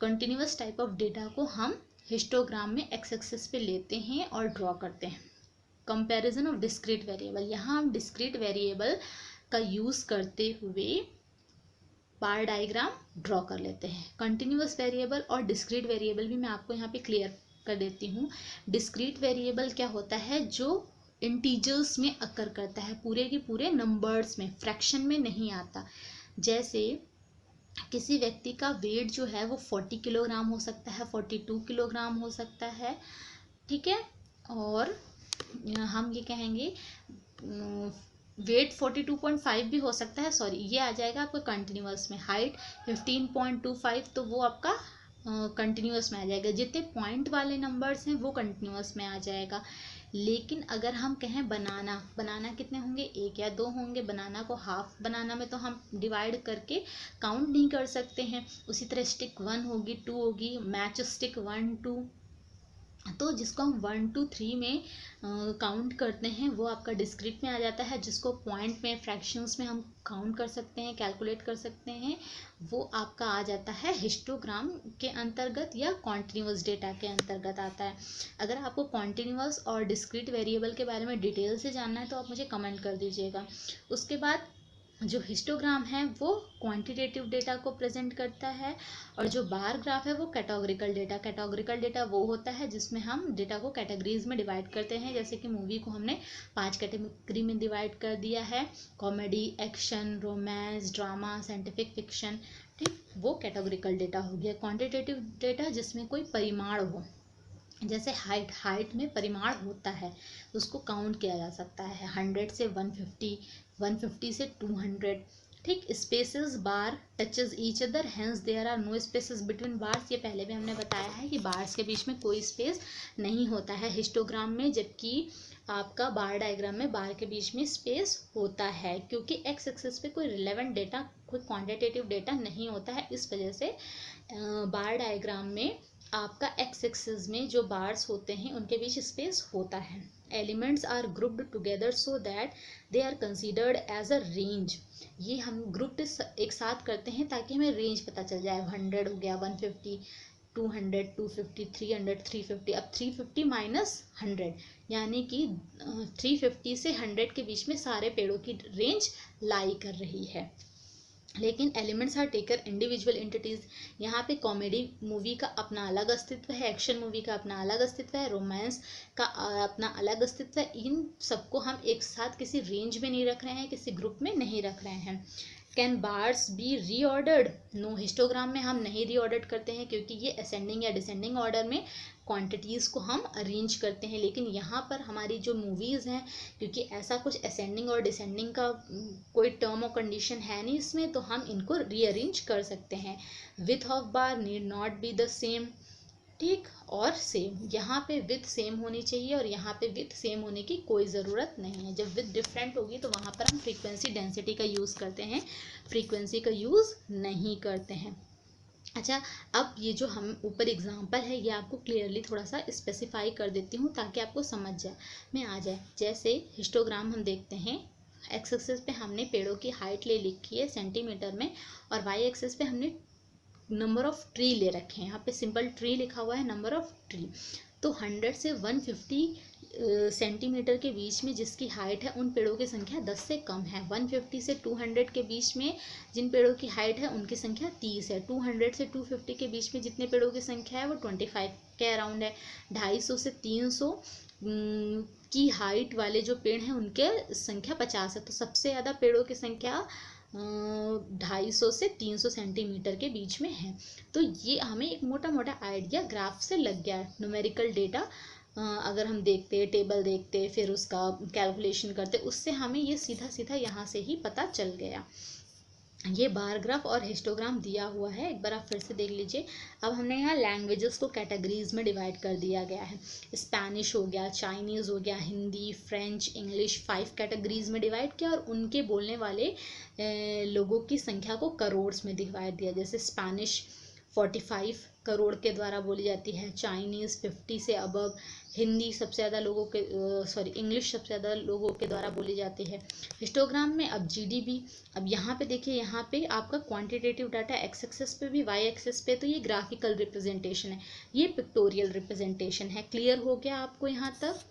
कॉन्टिन्यूअस टाइप ऑफ डेटा को हम हिस्टोग्राम में एक्स एक्सिस पे लेते हैं और ड्रॉ करते हैं। कंपैरिजन ऑफ डिस्क्रीट वेरिएबल, यहाँ हम डिस्क्रीट वेरिएबल का यूज करते हुए बार डायग्राम ड्रॉ कर लेते हैं। कंटिन्यूअस वेरिएबल और डिस्क्रीट वेरिएबल भी मैं आपको यहाँ पे क्लियर कर देती हूँ। डिस्क्रीट वेरिएबल क्या होता है, जो इंटीजर्स में अकर करता है, पूरे के पूरे नंबर्स में, फ्रैक्शन में नहीं आता। जैसे किसी व्यक्ति का वेट जो है वो 40 किलोग्राम हो सकता है, 42 किलोग्राम हो सकता है। ठीक है, और हम ये कहेंगे वेट 42.5 भी हो सकता है, सॉरी ये आ जाएगा आपका कंटिन्यूअस में। हाइट 15.25 तो वो आपका कंटिन्यूअस में आ जाएगा। जितने पॉइंट वाले नंबर्स हैं वो कंटिन्यूअस में आ जाएगा। लेकिन अगर हम कहें बनाना कितने होंगे, एक या दो होंगे। बनाना को हाफ बनाना में तो हम डिवाइड करके काउंट नहीं कर सकते हैं। उसी तरह स्टिक 1 होगी, 2 होगी, मैच स्टिक 1 2, तो जिसको हम 1 2 3 में काउंट करते हैं वो आपका डिस्क्रीट में आ जाता है। जिसको पॉइंट में, फ्रैक्शंस में हम काउंट कर सकते हैं, कैलकुलेट कर सकते हैं, वो आपका आ जाता है हिस्टोग्राम के अंतर्गत या कॉन्टिन्यूअस डेटा के अंतर्गत आता है। अगर आपको कॉन्टिन्यूअस और डिस्क्रीट वेरिएबल के बारे में डिटेल से जानना है तो आप मुझे कमेंट कर दीजिएगा। उसके बाद जो हिस्टोग्राम है वो क्वांटिटेटिव डेटा को प्रेजेंट करता है और जो बार ग्राफ है वो कैटेगोरिकल डेटा वो होता है जिसमें हम डेटा को कैटेगरीज में डिवाइड करते हैं। जैसे कि मूवी को हमने 5 कैटेगरी में डिवाइड कर दिया है, comedy, action, romance, drama, scientific fiction. ठीक, वो कैटेगोरिकल डेटा हो गया। क्वांटिटेटिव डेटा जिसमें कोई परिमाण हो, जैसे हाइट में परिमाण होता है, उसको काउंट किया जा सकता है 100 से 150, 150 से 200। ठीक, spaces bar touches each other, hence there are no spaces between bars. ये पहले भी हमने बताया है कि बार्स के बीच में कोई स्पेस नहीं होता है हिस्टोग्राम में, जबकि आपका बार डायग्राम में बार के बीच में स्पेस होता है, क्योंकि एक्स एक्सिस पे कोई रिलेवेंट डेटा, कोई क्वांटिटेटिव डेटा नहीं होता है। इस वजह से बार डायग्राम में आपका एक्स एक्सिस में जो बार्स होते हैं उनके बीच स्पेस होता है। Elements are grouped together so that they are considered as a range. ये हम ग्रुप्ड एक साथ करते हैं ताकि हमें रेंज पता चल जाए। 100 हो गया, 150, 200, 250, 300, 350। अब 350 माइनस 100 यानी कि 350 से 100 के बीच में सारे पेड़ों की रेंज लाई कर रही है। लेकिन elements are taken individual entities. यहाँ पे कॉमेडी मूवी का अपना अलग अस्तित्व है, एक्शन मूवी का अपना अलग अस्तित्व है, रोमांस का अपना अलग अस्तित्व है। इन सबको हम एक साथ किसी रेंज में नहीं रख रहे हैं, किसी ग्रुप में नहीं रख रहे हैं। Can bars be reordered? No, histogram में हम नहीं रीऑर्डर्ड करते हैं, क्योंकि ये असेंडिंग या डिसेंडिंग ऑर्डर में क्वांटिटीज़ को हम अरेंज करते हैं। लेकिन यहाँ पर हमारी जो मूवीज़ हैं, क्योंकि ऐसा कुछ असेंडिंग और डिसेंडिंग का कोई टर्म और कंडीशन है नहीं इसमें, तो हम इनको रीअरेंज कर सकते हैं। Width of bar need not be the same. ठीक, और सेम, यहाँ पे विथ सेम होनी चाहिए और यहाँ पे विथ सेम होने की कोई ज़रूरत नहीं है। जब विथ डिफरेंट होगी तो वहाँ पर हम फ्रीक्वेंसी डेंसिटी का यूज़ करते हैं, फ्रीक्वेंसी का यूज़ नहीं करते हैं। अच्छा, अब ये जो हम ऊपर एग्जांपल है ये आपको क्लियरली थोड़ा सा स्पेसिफाई कर देती हूँ ताकि आपको समझ जाए में आ जाए। जैसे हिस्टोग्राम हम देखते हैं, एक्स एक्सिस पे हमने पेड़ों की हाइट ले लिखी है सेंटीमीटर में, और वाई एक्सिस पे हमने नंबर ऑफ ट्री ले रखे हैं। यहाँ पे सिंपल ट्री लिखा हुआ है, नंबर ऑफ ट्री। तो 100 से 150 सेंटीमीटर के बीच में जिसकी हाइट है उन पेड़ों की संख्या 10 से कम है। 150 से 200 के बीच में जिन पेड़ों की हाइट है उनकी संख्या 30 है। 200 से 250 के बीच में जितने पेड़ों की संख्या है वो 25 के अराउंड है। 250 से 300 की हाइट वाले जो पेड़ हैं उनके संख्या 50 है। तो सबसे ज़्यादा पेड़ों की संख्या 250 से 300 सेंटीमीटर के बीच में है। तो ये हमें एक मोटा मोटा आइडिया ग्राफ से लग गया है। न्यूमेरिकल डेटा अगर हम देखते, टेबल देखते, फिर उसका कैलकुलेशन करते, उससे हमें ये सीधा सीधा यहाँ से ही पता चल गया। ये बार ग्राफ और हिस्टोग्राम दिया हुआ है, एक बार आप फिर से देख लीजिए। अब हमने यहाँ लैंग्वेजेस को कैटेगरीज में डिवाइड कर दिया गया है। स्पेनिश हो गया, चाइनीज़ हो गया, हिंदी, फ्रेंच, इंग्लिश, 5 कैटेगरीज में डिवाइड किया, और उनके बोलने वाले लोगों की संख्या को करोड्स में डिवाइड दिया। जैसे स्पेनिश 45 करोड़ के द्वारा बोली जाती है, चाइनीज़ 50 से अबव, हिंदी सबसे ज़्यादा लोगों के इंग्लिश सबसे ज़्यादा लोगों के द्वारा बोली जाती है। हिस्टोग्राम में अब जीडीपी, अब यहाँ पे देखिए, यहाँ पे आपका क्वांटिटेटिव डाटा एक्स एक्सिस पे भी, वाई एक्सिस पे तो ये ग्राफिकल रिप्रेजेंटेशन है, ये पिक्टोरियल रिप्रेजेंटेशन है। क्लियर हो गया आपको यहाँ तक?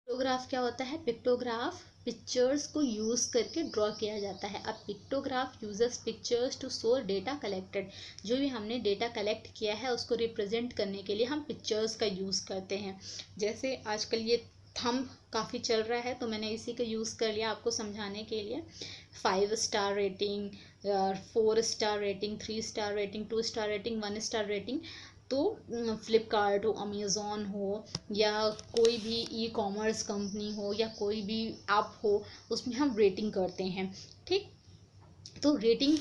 पिक्टोग्राफ क्या होता है? पिक्टोग्राफ पिक्चर्स को यूज करके ड्रॉ किया जाता है। अब pictograph uses pictures to show data collected. जो भी हमने डेटा कलेक्ट किया है उसको रिप्रेजेंट करने के लिए हम पिक्चर्स का यूज़ करते हैं। जैसे आजकल ये थंब काफ़ी चल रहा है, तो मैंने इसी का यूज़ कर लिया आपको समझाने के लिए। 5 star rating, 4 star rating, 3 star rating, 2 star rating, 1 star rating. तो फ्लिपकार्ट हो, अमेज़ॉन हो, या कोई भी ई कॉमर्स कंपनी हो, या कोई भी ऐप हो, उसमें हम रेटिंग करते हैं। ठीक, तो रेटिंग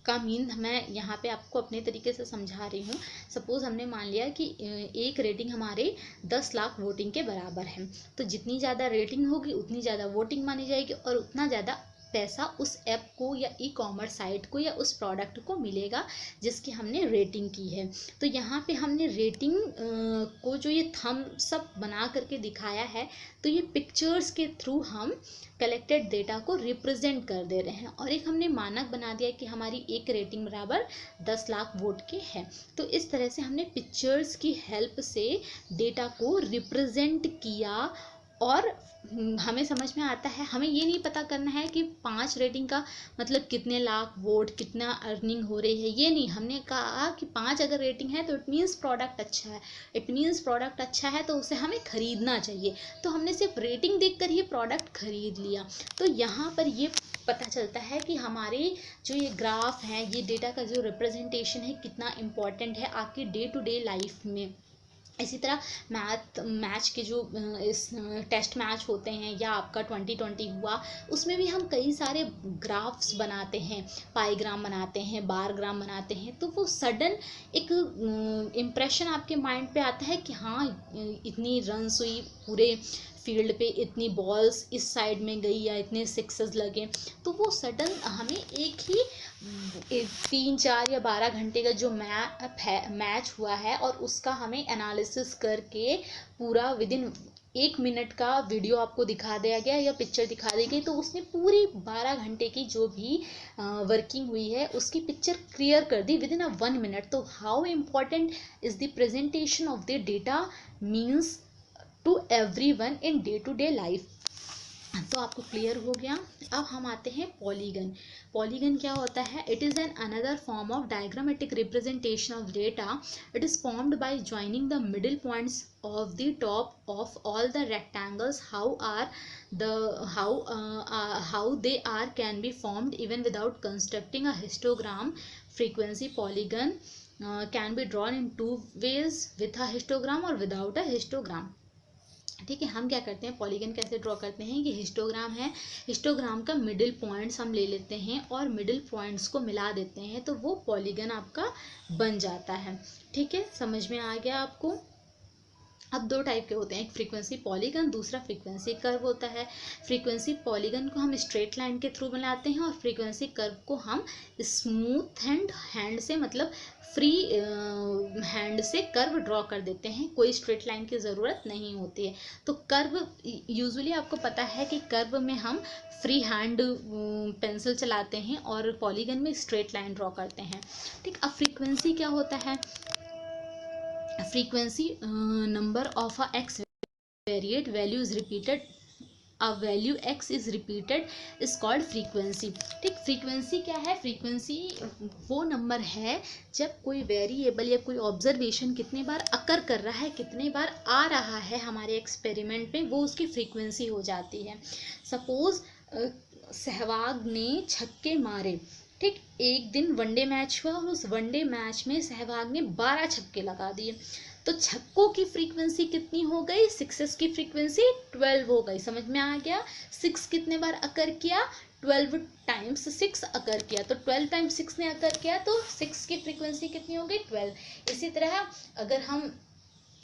का मीन मैं यहाँ पे आपको अपने तरीके से समझा रही हूँ। सपोज़ हमने मान लिया कि एक रेटिंग हमारे 10 लाख वोटिंग के बराबर है, तो जितनी ज़्यादा रेटिंग होगी उतनी ज़्यादा वोटिंग मानी जाएगी, और उतना ज़्यादा पैसा उस ऐप को या ई कॉमर्स साइट को या उस प्रोडक्ट को मिलेगा जिसकी हमने रेटिंग की है। तो यहाँ पे हमने रेटिंग को जो ये थम्स अप बना करके दिखाया है, तो ये पिक्चर्स के थ्रू हम कलेक्टेड डेटा को रिप्रेजेंट कर दे रहे हैं, और एक हमने मानक बना दिया कि हमारी एक रेटिंग बराबर 10 लाख वोट के है। तो इस तरह से हमने पिक्चर्स की हेल्प से डेटा को रिप्रेजेंट किया, और हमें समझ में आता है, हमें ये नहीं पता करना है कि 5 रेटिंग का मतलब कितने लाख वोट, कितना अर्निंग हो रही है, ये नहीं। हमने कहा कि 5 अगर रेटिंग है तो इट मीन्स प्रोडक्ट अच्छा है, इट मीन्स प्रोडक्ट अच्छा है तो उसे हमें खरीदना चाहिए। तो हमने सिर्फ रेटिंग देखकर ही प्रोडक्ट खरीद लिया। तो यहाँ पर ये पता चलता है कि हमारे जो ये ग्राफ है, ये डेटा का जो रिप्रेजेंटेशन है कितना इम्पॉर्टेंट है आपकी डे टू डे लाइफ में। इसी तरह मैच के जो इस टेस्ट मैच होते हैं या आपका 2020 हुआ, उसमें भी हम कई सारे ग्राफ्स बनाते हैं, पाईग्राम बनाते हैं, बार ग्राम बनाते हैं। तो वो सडन एक इम्प्रेशन आपके माइंड पे आता है कि हाँ इतनी रन्स हुई पूरे फील्ड पे, इतनी बॉल्स इस साइड में गई या इतने सिक्सेस लगे। तो वो सडन हमें एक ही 3, 4 या 12 घंटे का जो मैच हुआ है और उसका हमें एनालिसिस करके पूरा विदिन 1 मिनट का वीडियो आपको दिखा दिया गया या पिक्चर दिखा दी गई। तो उसने पूरी 12 घंटे की जो भी वर्किंग हुई है उसकी पिक्चर क्लियर कर दी विदिन 1 मिनट। तो how important is the presentation of the data means to everyone in day to day life. तो आपको क्लियर हो गया। अब हम आते हैं पॉलीगन। पॉलीगन क्या होता है? It is an another form of diagrammatic representation of data. It is formed by joining the middle points of the top of all the rectangles. How they are can be formed even without constructing a histogram. Frequency polygon can be drawn in 2 ways, with a histogram or without a histogram. ठीक है, हम क्या करते हैं, polygon कैसे draw करते हैं? ये हिस्टोग्राम है, हिस्टोग्राम का मिडिल पॉइंट्स हम ले लेते हैं और मिडिल पॉइंट्स को मिला देते हैं तो वो पॉलीगन आपका बन जाता है। ठीक है, समझ में आ गया आपको? अब 2 टाइप के होते हैं, एक फ्रीक्वेंसी पॉलीगन, दूसरा फ्रीक्वेंसी कर्व होता है। फ्रीक्वेंसी पॉलीगन को हम स्ट्रेट लाइन के थ्रू बनाते हैं और फ्रीक्वेंसी कर्व को हम स्मूथ हैंड से मतलब फ्री हैंड से कर्व ड्रॉ कर देते हैं, कोई स्ट्रेट लाइन की ज़रूरत नहीं होती है। तो कर्व यूजुअली आपको पता है कि कर्व में हम फ्री हैंड पेंसिल चलाते हैं और पॉलीगन में स्ट्रेट लाइन ड्रॉ करते हैं। ठीक, अब फ्रीक्वेंसी क्या होता है? frequency number of a x variate value is repeated, a value x is repeated is called frequency. ठीक, फ्रीक्वेंसी क्या है? फ्रीक्वेंसी वो नंबर है जब कोई वेरिएबल या कोई ऑब्जर्वेशन कितने बार अकर कर रहा है, कितने बार आ रहा है हमारे एक्सपेरिमेंट में, वो उसकी फ्रीक्वेंसी हो जाती है। सपोज सहवाग ने छक्के मारे, ठीक, एक दिन वनडे मैच हुआ और उस वनडे मैच में सहवाग ने 12 छक्के लगा दिए, तो छक्कों की फ्रीक्वेंसी कितनी हो गई? सिक्सेस की फ्रीक्वेंसी 12 हो गई। समझ में आ गया? 6 कितने बार अकर किया? 12 टाइम्स 6 अकर किया, तो 12 टाइम्स 6 ने अकर किया तो 6 की फ्रीक्वेंसी कितनी हो गई? 12। इसी तरह अगर हम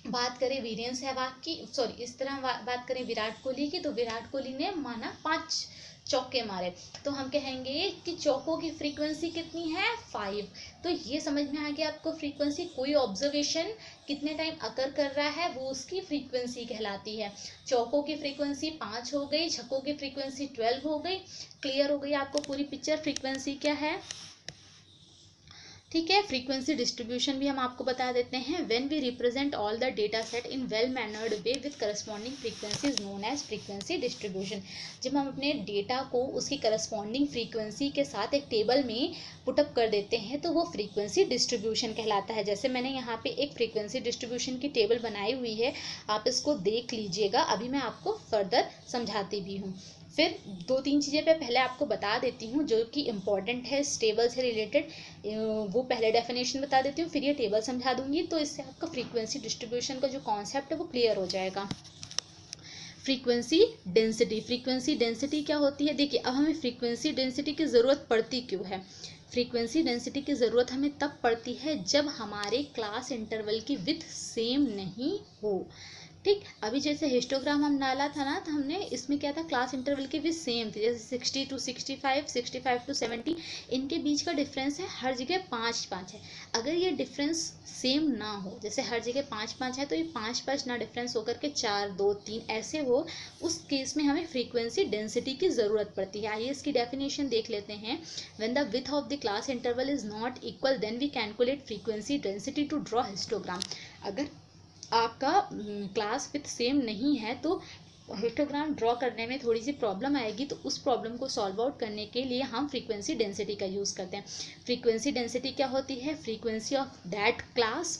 बात करें वीरेंद्र सहवाग की, सॉरी इस तरह बात करें विराट कोहली की, तो विराट कोहली ने माना 5 चौके मारे, तो हम कहेंगे कि चौकों की फ्रीक्वेंसी कितनी है? 5। तो ये समझ में आ गया आपको, फ्रीक्वेंसी कोई ऑब्जर्वेशन कितने टाइम अकर कर रहा है वो उसकी फ्रीक्वेंसी कहलाती है। चौकों की फ्रीक्वेंसी 5 हो गई, छक्कों की फ्रीक्वेंसी 12 हो गई। क्लियर हो गई आपको पूरी पिक्चर? फ्रीक्वेंसी क्या है? ठीक है, फ्रीक्वेंसी डिस्ट्रीब्यूशन भी हम आपको बता देते हैं। When we represent all the data set in well mannered way with corresponding frequency is known as frequency distribution. जब हम अपने डेटा को उसकी करस्पॉन्डिंग फ्रीक्वेंसी के साथ एक टेबल में पुटअप कर देते हैं तो वो फ्रीक्वेंसी डिस्ट्रीब्यूशन कहलाता है। जैसे मैंने यहाँ पे एक फ्रीक्वेंसी डिस्ट्रीब्यूशन की टेबल बनाई हुई है, आप इसको देख लीजिएगा, अभी मैं आपको फर्दर समझाती भी हूँ। फिर 2-3 चीज़ें मैं पहले आपको बता देती हूँ जो कि इम्पॉर्टेंट है इस टेबल से रिलेटेड, वो पहले डेफिनेशन बता देती हूँ, फिर ये टेबल समझा दूंगी, तो इससे आपका फ्रीक्वेंसी डिस्ट्रीब्यूशन का जो कॉन्सेप्ट है वो क्लियर हो जाएगा। Frequency density. फ्रीक्वेंसी डेंसिटी क्या होती है? देखिए, अब हमें फ्रीक्वेंसी डेंसिटी की ज़रूरत पड़ती क्यों है? फ्रीक्वेंसी डेंसिटी की ज़रूरत हमें तब पड़ती है जब हमारे क्लास इंटरवल की विड्थ सेम नहीं हो। ठीक, अभी जैसे हिस्टोग्राम हम डाला था ना, तो हमने इसमें क्या था, क्लास इंटरवल की भी सेम थी, जैसे 60 to 65, 65 to 70, इनके बीच का डिफरेंस है हर जगह 5-5 है। अगर ये डिफरेंस सेम ना हो, जैसे हर जगह 5-5 है, तो ये 5-5 ना डिफरेंस होकर के 4-2-3 ऐसे हो, उस केस में हमें फ्रीक्वेंसी डेंसिटी की ज़रूरत पड़ती है। आइए इसकी डेफिनेशन देख लेते हैं। When the width of the class interval is not equal then we calculate frequency density to draw histogram. अगर आपका क्लास विथ सेम नहीं है तो हिस्टोग्राम ड्रॉ करने में थोड़ी सी प्रॉब्लम आएगी, तो उस प्रॉब्लम को सॉल्व आउट करने के लिए हम फ्रीक्वेंसी डेंसिटी का यूज़ करते हैं। फ्रीक्वेंसी डेंसिटी क्या होती है? Frequency of that class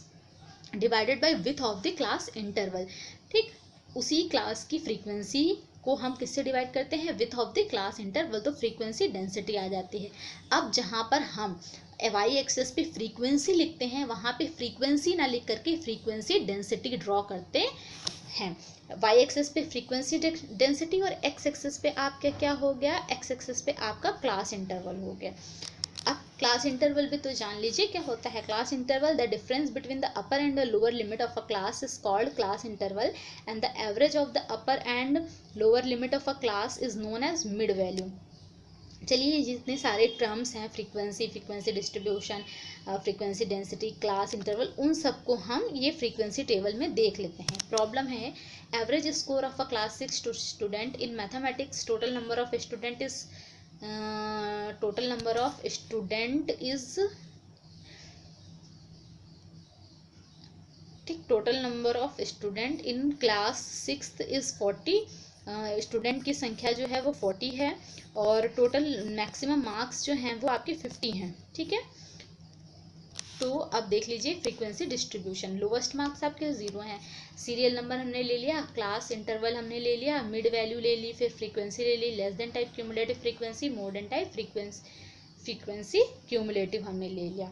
divided by width of the class interval. ठीक, उसी क्लास की फ्रीक्वेंसी को हम किससे डिवाइड करते हैं? Width of the class interval, तो फ्रीक्वेंसी डेंसिटी आ जाती है। अब जहाँ पर हम वाई एक्सेस पे फ्रीक्वेंसी लिखते हैं, वहाँ पे फ्रीक्वेंसी ना लिख करके फ्रीक्वेंसी डेंसिटी ड्रॉ करते हैं। वाई एक्सेस पे फ्रीक्वेंसी डेंसिटी और एक्स एक्सेस पे आपका क्या हो गया? एक्स एक्सेस पे आपका क्लास इंटरवल हो गया। अब क्लास इंटरवल भी तो जान लीजिए क्या होता है। Class interval, the difference between the upper and the lower limit of a class is called class interval and the average of the upper and lower limit of a class is known as mid value. चलिए, जितने सारे terms हैं, frequency, frequency distribution, frequency density, class interval, उन सबको हम ये frequency table में देख लेते हैं। प्रॉब्लम है, average score of a class 6 student in mathematics, total number of student is ठीक, total number of student in class 6 is 40। Student की संख्या जो है वो 40 है और टोटल मैक्सिमम मार्क्स जो हैं वो आपके 50 हैं। ठीक है, तो अब देख लीजिए फ्रीक्वेंसी डिस्ट्रीब्यूशन। लोवेस्ट मार्क्स आपके 0 हैं, सीरियल नंबर हमने ले लिया, क्लास इंटरवल हमने ले लिया, मिड वैल्यू ले ली, फिर फ्रीक्वेंसी ले ली, less than type cumulative frequency, more than type frequency cumulative हमने ले लिया।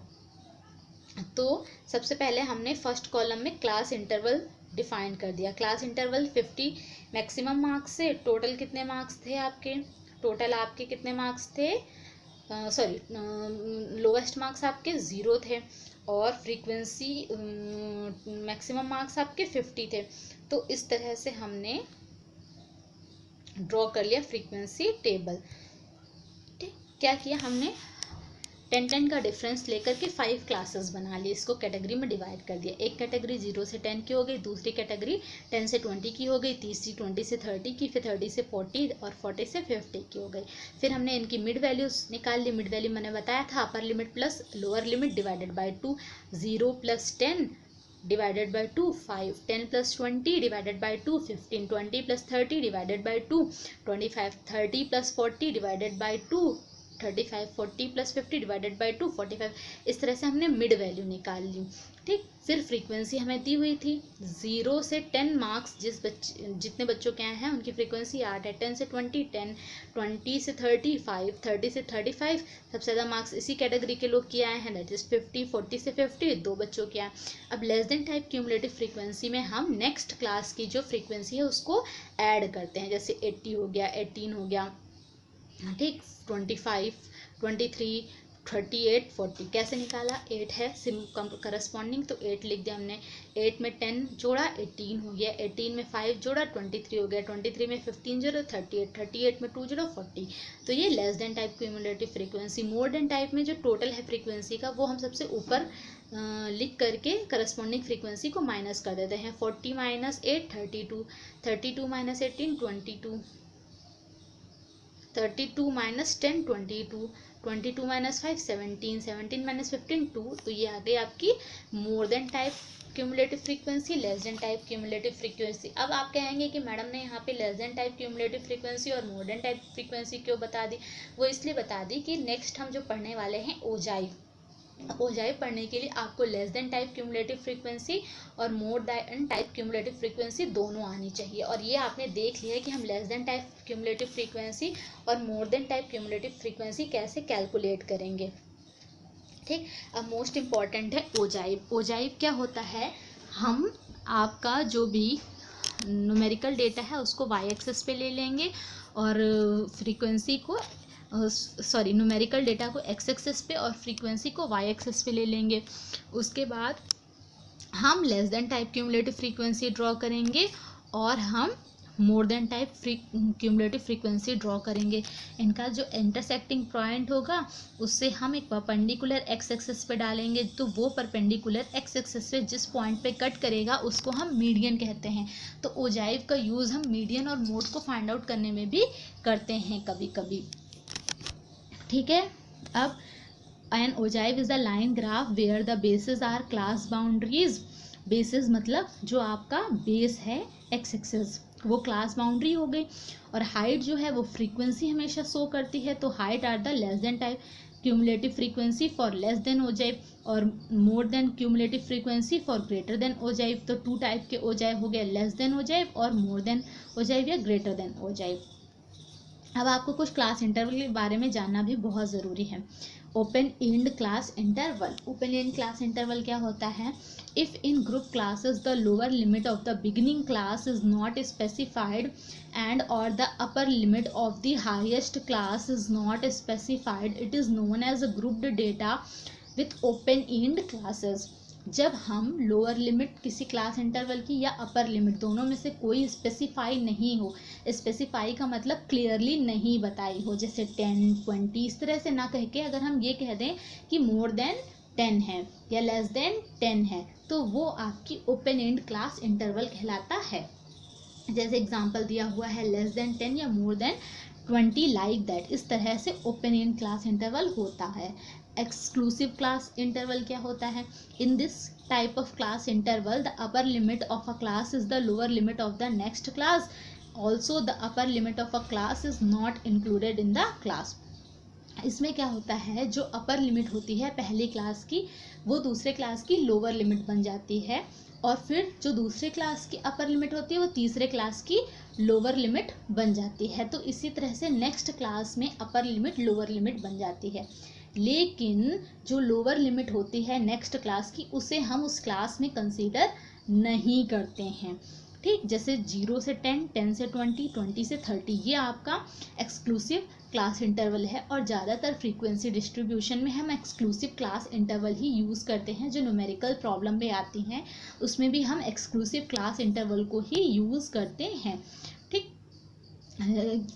तो सबसे पहले हमने फर्स्ट कॉलम में क्लास इंटरवल डिफाइन कर दिया। क्लास इंटरवल 50 मैक्सिमम मार्क्स से टोटल कितने मार्क्स थे आपके? टोटल आपके कितने मार्क्स थे? लोवेस्ट मार्क्स आपके 0 थे और फ्रीक्वेंसी मैक्सिमम मार्क्स आपके 50 थे। तो इस तरह से हमने ड्रॉ कर लिया फ्रीक्वेंसी टेबल। ठीक, क्या किया हमने? 10-10 का डिफरेंस लेकर के 5 क्लासेस बना ली, इसको कैटेगरी में डिवाइड कर दिया। एक कैटेगरी 0 से 10 की हो गई, दूसरी कैटेगरी 10 से 20 की हो गई, तीसरी 20 से 30 की, फिर 30 से 40 और 40 से 50 की हो गई। फिर हमने इनकी मिड वैल्यूज निकाल ली। मिड वैल्यू मैंने बताया था upper limit plus lower limit divided by 2, 0 plus 10 divided by 2, 5, 10 plus 20 divided by 2, 15, 20 plus 30 divided by 2, 25, 30 plus 40 divided by 2, 35, 40 plus 50 divided by 2, 45। इस तरह से हमने मिड वैल्यू निकाल ली। ठीक, फिर फ्रीक्वेंसी हमें दी हुई थी 0 से 10 मार्क्स, जितने बच्चों के आए हैं उनकी फ्रीक्वेंसी 8 है। 10 से 20, 10, 20 से 35, 30 से 35, सबसे ज़्यादा मार्क्स इसी कैटेगरी के लोग किए आए हैं, दैट इज 50, 40 से 50 2 बच्चों के आए। अब less than type cumulative frequency में हम नेक्स्ट क्लास की जो फ्रीक्वेंसी है उसको ऐड करते हैं, जैसे 80 हो गया, 18 हो गया, ठीक, 25, 23, 38, 40। कैसे निकाला? 8 है सिम करस्पॉन्डिंग, तो 8 लिख दिया हमने। 8 में 10 जोड़ा 18 हो गया, 18 में 5 जोड़ा 23 हो गया, 23 में 15 जोड़ा 38, 38 में 2 जोड़ा 40। तो ये less than type cumulative frequency. More than type में जो टोटल है फ्रीक्वेंसी का वो हम सबसे ऊपर लिख करके करस्पॉन्डिंग फ्रीक्वेंसी को माइनस कर देते हैं। 40 minus 8 32, 32 minus 18 22, 32 minus 10 22, 22 minus 5 17, 17 minus 15 2। तो ये आ गई आपकी मोर than type cumulative frequency, less than type cumulative frequency. अब आप कहेंगे कि मैडम ने यहाँ पे less than type cumulative frequency और मोर देन टाइप फ्रीक्वेंसी क्यों बता दी? वो इसलिए बता दी कि नेक्स्ट हम जो पढ़ने वाले हैं ओजाइव पढ़ने के लिए आपको less than type cumulative frequency और more than type cumulative frequency दोनों आनी चाहिए। और ये आपने देख लिया है कि हम less than type cumulative frequency और more than type cumulative frequency कैसे कैलकुलेट करेंगे। ठीक, अब मोस्ट इम्पॉर्टेंट है ओजाइव क्या होता है? हम आपका जो भी न्यूमेरिकल डेटा है उसको वाई एक्सेस पे ले लेंगे और फ्रीक्वेंसी को न्यूमेरिकल डेटा को एक्स एक्सेस पे और फ्रीक्वेंसी को वाई एक्सेस पे ले लेंगे। उसके बाद हम less than type cumulative frequency draw करेंगे और हम मोर than type cumulative frequency draw करेंगे। इनका जो इंटरसेक्टिंग पॉइंट होगा उससे हम एक परपेंडिकुलर एक्स एक्सेस पे डालेंगे, तो वो परपेंडिकुलर एक्स एक्सेस से जिस पॉइंट पे कट करेगा उसको हम मीडियन कहते हैं। तो ओजाइव का यूज़ हम मीडियन और मोड को फाइंड आउट करने में भी करते हैं कभी कभी। ठीक है, अब an ogive is a line graph where the bases are class boundaries. Bases मतलब जो आपका बेस है एक्स एक्सिस, वो क्लास बाउंड्री हो गई। और हाइट जो है वो फ्रीक्वेंसी हमेशा शो करती है, तो height are the less than type cumulative frequency for less than ogive और more than cumulative frequency for greater than ogive. तो 2 टाइप के ओजाइव हो गए, लेस देन ओजाइव और मोर देन ओजाइव या ग्रेटर देन ओजाइव। अब आपको कुछ क्लास इंटरवल के बारे में जानना भी बहुत ज़रूरी है। Open and class interval. Open and class interval क्या होता है? If in group classes the lower limit of the beginning class is not specified and or the upper limit of the highest class is not specified, it is known as a grouped data with open end classes। जब हम lower limit किसी class interval की या upper limit दोनों में से कोई specify नहीं हो, स्पेसिफाई का मतलब क्लियरली नहीं बताई हो, जैसे 10, 20 इस तरह से ना कह के अगर हम ये कह दें कि मोर देन 10 है या लेस देन 10 है, तो वो आपकी ओपन एंड क्लास इंटरवल कहलाता है। जैसे एग्जांपल दिया हुआ है लेस देन 10 या मोर देन 20 लाइक दैट, इस तरह से ओपन एंड क्लास इंटरवल होता है। एक्सक्लूसिव क्लास इंटरवल क्या होता है? In this type of class interval the upper limit of a class is the lower limit of the next class, also the upper limit of a class is not included in the class. इसमें क्या होता है, जो upper limit होती है पहली class की वो दूसरे क्लास की लोअर लिमिट बन जाती है, और फिर जो दूसरे क्लास की अपर लिमिट होती है वो तीसरे क्लास की लोअर लिमिट बन जाती है। तो इसी तरह से नेक्स्ट क्लास में अपर लिमिट लोअर लिमिट बन जाती है, लेकिन जो लोअर लिमिट होती है नेक्स्ट क्लास की उसे हम उस क्लास में कंसीडर नहीं करते हैं। ठीक, जैसे 0 से 10, 10 से 20, 20 से 30, ये आपका एक्सक्लूसिव क्लास इंटरवल है। और ज़्यादातर फ्रीक्वेंसी डिस्ट्रीब्यूशन में हम एक्सक्लूसिव क्लास इंटरवल ही यूज़ करते हैं। जो न्यूमेरिकल प्रॉब्लम में आती हैं उसमें भी हम एक्सक्लूसिव क्लास इंटरवल को ही यूज़ करते हैं। ठीक,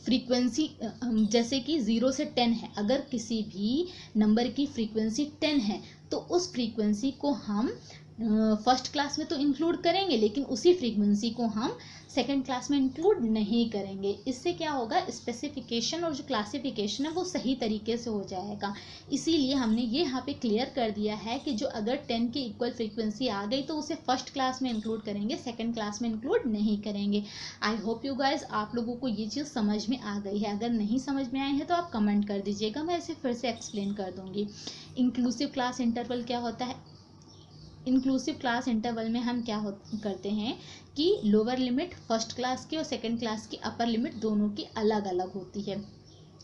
फ्रीक्वेंसी जैसे कि 0 से 10 है, अगर किसी भी नंबर की फ्रीक्वेंसी 10 है तो उस फ्रीक्वेंसी को हम फर्स्ट क्लास में तो इंक्लूड करेंगे, लेकिन उसी फ्रीक्वेंसी को हम सेकंड क्लास में इंक्लूड नहीं करेंगे। इससे क्या होगा, स्पेसिफिकेशन और जो क्लासिफिकेशन है वो सही तरीके से हो जाएगा। इसीलिए हमने ये यहाँ पे क्लियर कर दिया है कि जो अगर 10 की इक्वल फ्रीक्वेंसी आ गई तो उसे फर्स्ट क्लास में इंक्लूड करेंगे, सेकंड क्लास में इंक्लूड नहीं करेंगे। आई होप यू गाइज आप लोगों को ये चीज़ समझ में आ गई है। अगर नहीं समझ में आई है तो आप कमेंट कर दीजिएगा, मैं इसे फिर से एक्सप्लेन कर दूंगी। इंक्लूसिव क्लास इंटरवल क्या होता है? इंक्लूसिव क्लास इंटरवल में हम क्या करते हैं कि लोअर लिमिट फर्स्ट क्लास की और सेकंड क्लास की अपर लिमिट दोनों की अलग अलग होती है।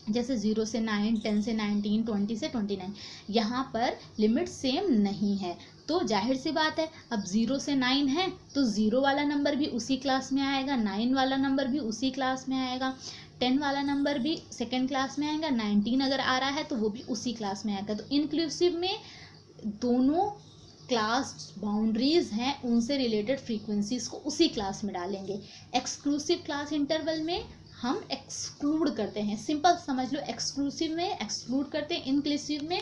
जैसे 0 से 9, 10 से 19, 20 से 29, यहाँ पर लिमिट सेम नहीं है। तो जाहिर सी बात है, अब 0 से 9 है तो 0 वाला नंबर भी उसी क्लास में आएगा, 9 वाला नंबर भी उसी क्लास में आएगा, 10 वाला नंबर भी सेकंड क्लास में आएगा, 19 अगर आ रहा है तो वो भी उसी क्लास में आएगा। तो इंक्लूसिव में दोनों क्लास बाउंड्रीज हैं उनसे रिलेटेड फ्रीक्वेंसीज को उसी क्लास में डालेंगे। एक्सक्लूसिव क्लास इंटरवल में हम एक्सक्लूड करते हैं, सिंपल समझ लो, एक्सक्लूसिव में एक्सक्लूड करते हैं, इंक्लूसिव में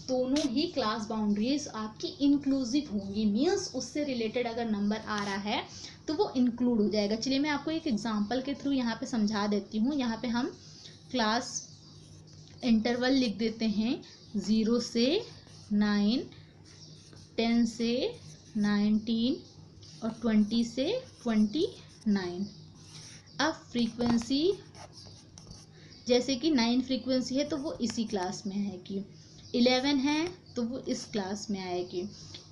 दोनों ही क्लास बाउंड्रीज आपकी इंक्लूसिव होंगी, मीन्स उससे रिलेटेड अगर नंबर आ रहा है तो वो इंक्लूड हो जाएगा। चलिए मैं आपको एक एग्जांपल के थ्रू यहाँ पे समझा देती हूँ। यहाँ पे हम क्लास इंटरवल लिख देते हैं 0 से 9, 10 से 19 और 20 से 29। अब फ्रीक्वेंसी जैसे कि 9 फ्रीक्वेंसी है तो वो इसी क्लास में आएगी, 11 है तो वो इस क्लास में आएगी,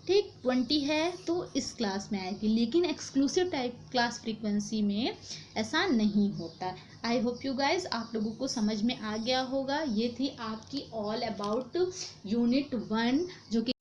ठीक, 20 है तो इस क्लास में आएगी। लेकिन एक्सक्लूसिव टाइप क्लास फ्रीक्वेंसी में ऐसा नहीं होता। आई होप यू गाइज आप लोगों को समझ में आ गया होगा। ये थी आपकी ऑल अबाउट यूनिट 1 जो कि